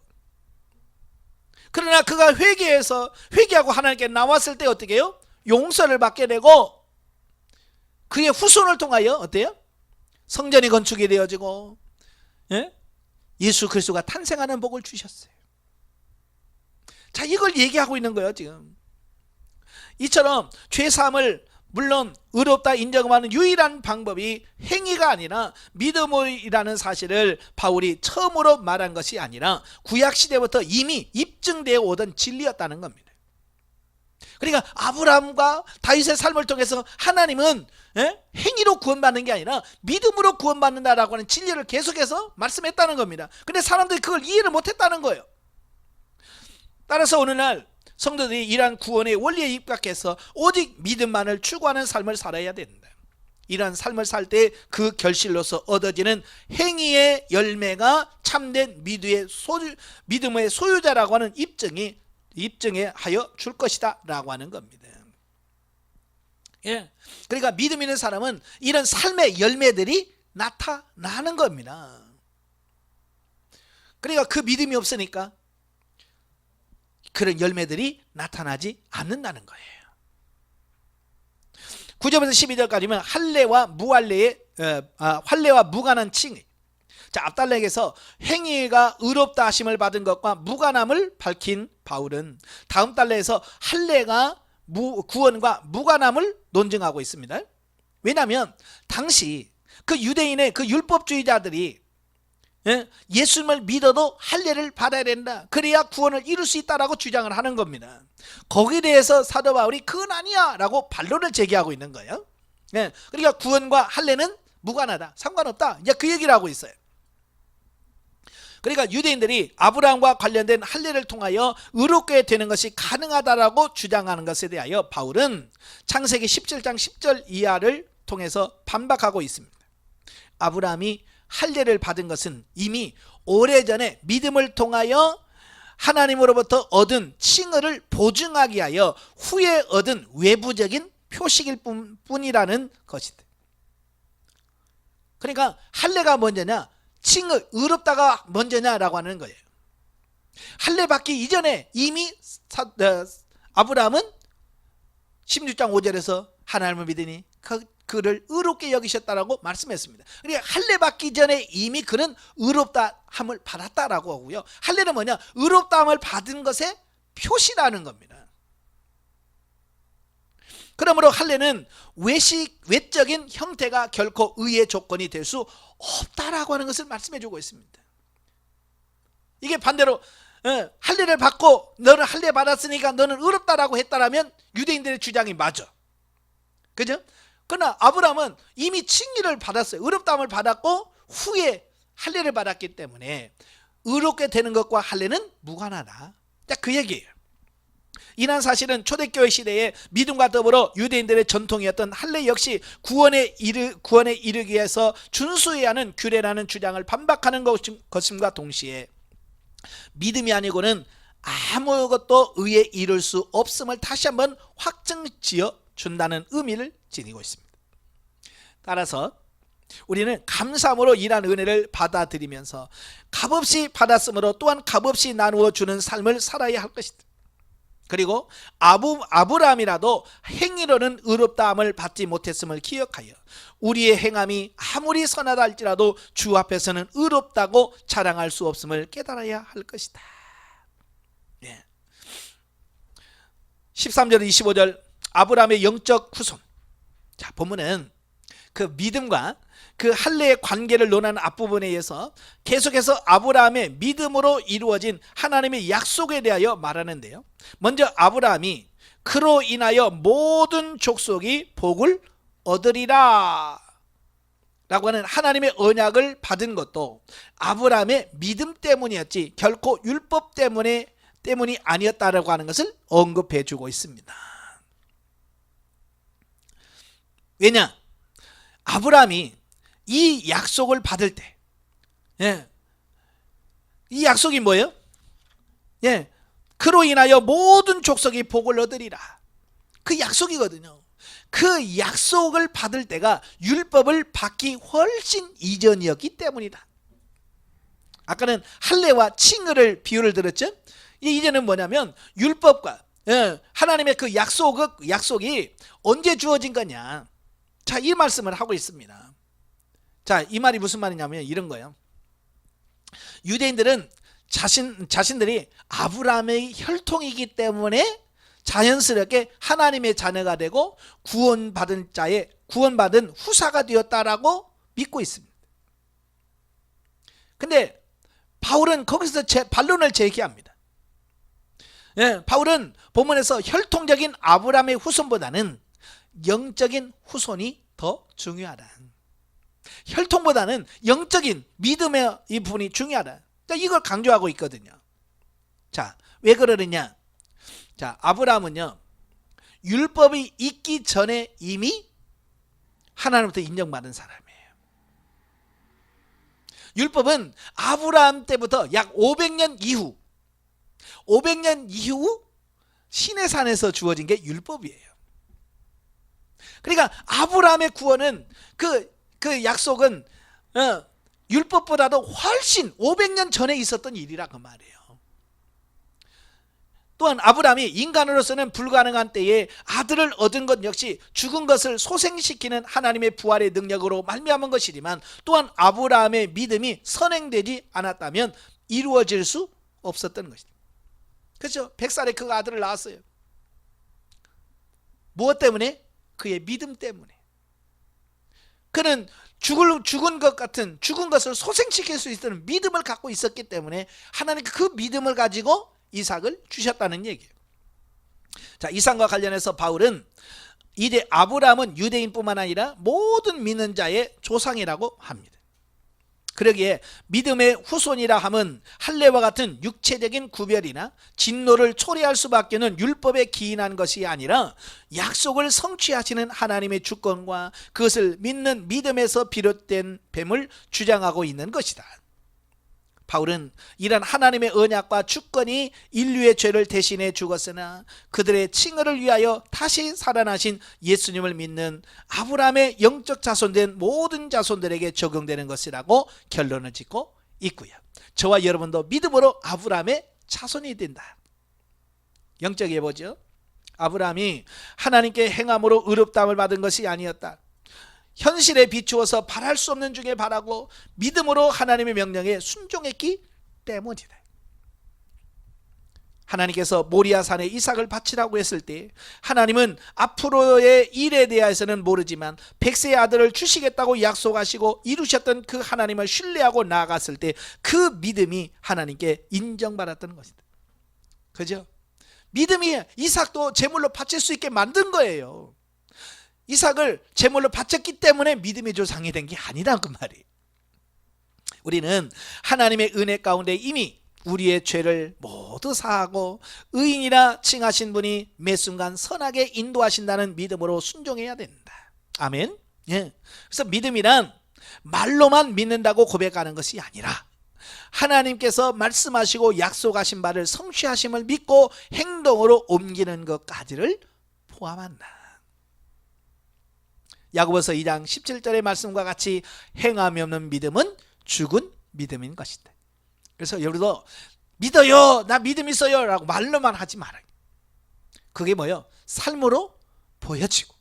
그러나 그가 회개하고 하나님께 나왔을 때 어떻게 해요? 용서를 받게 되고 그의 후손을 통하여 어때요? 성전이 건축이 되어지고, 예? 예수 그리스도가 탄생하는 복을 주셨어요. 자, 이걸 얘기하고 있는 거예요, 지금. 이처럼 죄사함을 물론 의롭다 인정하는 유일한 방법이 행위가 아니라 믿음이라는 사실을 바울이 처음으로 말한 것이 아니라 구약시대부터 이미 입증되어 오던 진리였다는 겁니다. 그러니까 아브라함과 다윗의 삶을 통해서 하나님은 행위로 구원받는 게 아니라 믿음으로 구원받는다라고 하는 진리를 계속해서 말씀했다는 겁니다. 근데 사람들이 그걸 이해를 못했다는 거예요. 따라서 오늘날 성도들이 이러한 구원의 원리에 입각해서 오직 믿음만을 추구하는 삶을 살아야 된다. 이러한 삶을 살 때 그 결실로서 얻어지는 행위의 열매가 참된 믿음의 소유자라고 하는 입증에 하여 줄 것이다 라고 하는 겁니다. 예. 그러니까 믿음 있는 사람은 이런 삶의 열매들이 나타나는 겁니다. 그러니까 그 믿음이 없으니까 그런 열매들이 나타나지 않는다는 거예요. 9절에서 12절까지면 할례와 무관한 칭의. 자, 앞달락에서 행위가 의롭다 하심을 받은 것과 무관함을 밝힌 바울은 다음 달락에서 할례가 구원과 무관함을 논증하고 있습니다. 왜냐하면 당시 그 유대인의 그 율법주의자들이 예수님을 믿어도 할례를 받아야 된다, 그래야 구원을 이룰 수 있다라고 주장을 하는 겁니다. 거기에 대해서 사도 바울이 그건 아니야 라고 반론을 제기하고 있는 거예요. 그러니까 구원과 할례는 무관하다, 상관없다, 이제 그 얘기를 하고 있어요. 그러니까 유대인들이 아브라함과 관련된 할례를 통하여 의롭게 되는 것이 가능하다라고 주장하는 것에 대하여 바울은 창세기 17장 10절 이하를 통해서 반박하고 있습니다. 아브라함이 할례를 받은 것은 이미 오래전에 믿음을 통하여 하나님으로부터 얻은 칭의를 보증하기 위하여 후에 얻은 외부적인 표식일 뿐이라는 것이다. 그러니까 할례가 먼저냐, 칭의 의롭다가 먼저냐라고 하는 거예요. 할례 받기 이전에 이미 아브라함은 16장 5절에서 하나님을 믿으니 그를 의롭게 여기셨다라고 말씀했습니다. 그러니까 할례 받기 전에 이미 그는 의롭다함을 받았다라고 하고요. 할례는 뭐냐? 의롭다함을 받은 것의 표시라는 겁니다. 그러므로 할례는 외적인 형태가 결코 의의 조건이 될 수 없다라고 하는 것을 말씀해 주고 있습니다. 이게 반대로 할례를 받고 너는 할례 받았으니까 너는 의롭다라고 했다라면 유대인들의 주장이 맞아. 그죠? 그러나 아브라함은 이미 칭의를 받았어요. 의롭다함을 받았고 후에 할례를 받았기 때문에 의롭게 되는 것과 할례는 무관하다. 그 얘기예요. 이런 사실은 초대교회 시대에 믿음과 더불어 유대인들의 전통이었던 할례 역시 구원에 이르기 위해서 준수해야 하는 규례라는 주장을 반박하는 것임과 동시에 믿음이 아니고는 아무것도 의에 이룰 수 없음을 다시 한번 확증지어 준다는 의미를 지니고 있습니다. 따라서 우리는 감사함으로 이러한 은혜를 받아들이면서 값없이 받았으므로 또한 값없이 나누어 주는 삶을 살아야 할 것이다. 그리고 아브라함이라도 행위로는 의롭다함을 받지 못했음을 기억하여 우리의 행함이 아무리 선하다 할지라도 주 앞에서는 의롭다고 자랑할 수 없음을 깨달아야 할 것이다. 13절 25절 아브라함의 영적 후손. 자, 본문은 그 믿음과 그 할례의 관계를 논하는 앞부분에 의해서 계속해서 아브라함의 믿음으로 이루어진 하나님의 약속에 대하여 말하는데요. 먼저 아브라함이 그로 인하여 모든 족속이 복을 얻으리라 라고 하는 하나님의 언약을 받은 것도 아브라함의 믿음 때문이었지 결코 율법 때문이 아니었다라고 하는 것을 언급해 주고 있습니다. 왜냐? 아브라함이 이 약속을 받을 때, 이 약속이 뭐예요? 그로 인하여 모든 족속이 복을 얻으리라. 그 약속이거든요. 그 약속을 받을 때가 율법을 받기 훨씬 이전이었기 때문이다. 아까는 할례와 칭의를 비유를 들었죠? 이제는 뭐냐면 율법과 하나님의 그 약속이 언제 주어진 거냐? 자, 이 말씀을 하고 있습니다. 자, 이 말이 무슨 말이냐면 이런 거예요. 유대인들은 자신들이 아브라함의 혈통이기 때문에 자연스럽게 하나님의 자녀가 되고 구원받은 후사가 되었다라고 믿고 있습니다. 근데 바울은 거기서 반론을 제기합니다. 바울은 본문에서 혈통적인 아브라함의 후손보다는 영적인 후손이 더 중요하다. 혈통보다는 영적인 믿음의 이 부분이 중요하다. 이걸 강조하고 있거든요. 자, 왜 그러느냐? 자, 아브라함은요, 율법이 있기 전에 이미 하나님부터 인정받은 사람이에요. 율법은 아브라함 때부터 약 500년 이후 신의 산에서 주어진 게 율법이에요. 그러니까 아브라함의 구원은 그 약속은 율법보다도 훨씬 500년 전에 있었던 일이라 그 말이에요. 또한 아브라함이 인간으로서는 불가능한 때에 아들을 얻은 것 역시 죽은 것을 소생시키는 하나님의 부활의 능력으로 말미암은 것이지만 또한 아브라함의 믿음이 선행되지 않았다면 이루어질 수 없었던 것이다. 그렇죠? 100살에 그 아들을 낳았어요. 무엇 때문에? 그의 믿음 때문에. 그는 죽은 것을 소생시킬 수 있는 믿음을 갖고 있었기 때문에 하나님 그 믿음을 가지고 이삭을 주셨다는 얘기예요. 자, 이삭과 관련해서 바울은 이제 아브라함은 유대인뿐만 아니라 모든 믿는 자의 조상이라고 합니다. 그러기에 믿음의 후손이라 함은 할례와 같은 육체적인 구별이나 진노를 초래할 수밖에 없는 율법에 기인한 것이 아니라 약속을 성취하시는 하나님의 주권과 그것을 믿는 믿음에서 비롯된 됨을 주장하고 있는 것이다. 바울은 이런 하나님의 언약과 주권이 인류의 죄를 대신해 죽었으나 그들의 칭의를 위하여 다시 살아나신 예수님을 믿는 아브라함의 영적 자손된 모든 자손들에게 적용되는 것이라고 결론을 짓고 있고요. 저와 여러분도 믿음으로 아브라함의 자손이 된다. 영적 예보죠. 아브라함이 하나님께 행함으로 의롭다함을 받은 것이 아니었다. 현실에 비추어서 바랄 수 없는 중에 바라고 믿음으로 하나님의 명령에 순종했기 때문이다. 하나님께서 모리아산에 이삭을 바치라고 했을 때 하나님은 앞으로의 일에 대해서는 모르지만 100세의 아들을 주시겠다고 약속하시고 이루셨던 그 하나님을 신뢰하고 나아갔을 때 그 믿음이 하나님께 인정받았던 것이다. 그죠? 믿음이 이삭도 제물로 바칠 수 있게 만든 거예요. 이삭을 제물로 바쳤기 때문에 믿음의 조상이 된 게 아니란 그 말이에요. 우리는 하나님의 은혜 가운데 이미 우리의 죄를 모두 사하고 의인이라 칭하신 분이 매 순간 선하게 인도하신다는 믿음으로 순종해야 된다. 아멘. 예. 그래서 믿음이란 말로만 믿는다고 고백하는 것이 아니라 하나님께서 말씀하시고 약속하신 바를 성취하심을 믿고 행동으로 옮기는 것까지를 포함한다. 야고보서 2장 17절의 말씀과 같이 행함이 없는 믿음은 죽은 믿음인 것이다. 그래서 여러분도 믿어요, 나 믿음 있어요 라고 말로만 하지 말아요. 그게 뭐예요? 삶으로 보여지고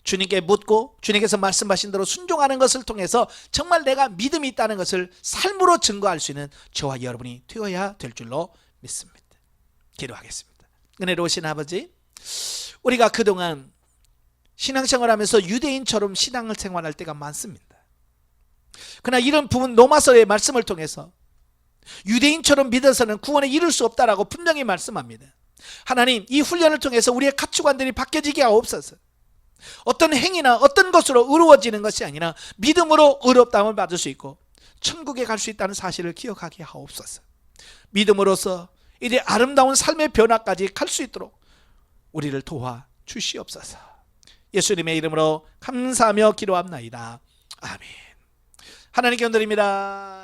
주님께 묻고 주님께서 말씀하신 대로 순종하는 것을 통해서 정말 내가 믿음이 있다는 것을 삶으로 증거할 수 있는 저와 여러분이 되어야 될 줄로 믿습니다. 기도하겠습니다. 은혜로우신 아버지, 우리가 그동안 신앙생활하면서 유대인처럼 신앙을 생활할 때가 많습니다. 그러나 이런 부분 로마서의 말씀을 통해서 유대인처럼 믿어서는 구원에 이룰 수 없다라고 분명히 말씀합니다. 하나님, 이 훈련을 통해서 우리의 가치관들이 바뀌어지게 하옵소서. 어떤 행위나 어떤 것으로 의로워지는 것이 아니라 믿음으로 의롭다함을 받을 수 있고 천국에 갈 수 있다는 사실을 기억하게 하옵소서. 믿음으로써 이제 아름다운 삶의 변화까지 갈 수 있도록 우리를 도와 주시옵소서. 예수님의 이름으로 감사하며 기도합나이다. 아멘. 하나님께 드립니다.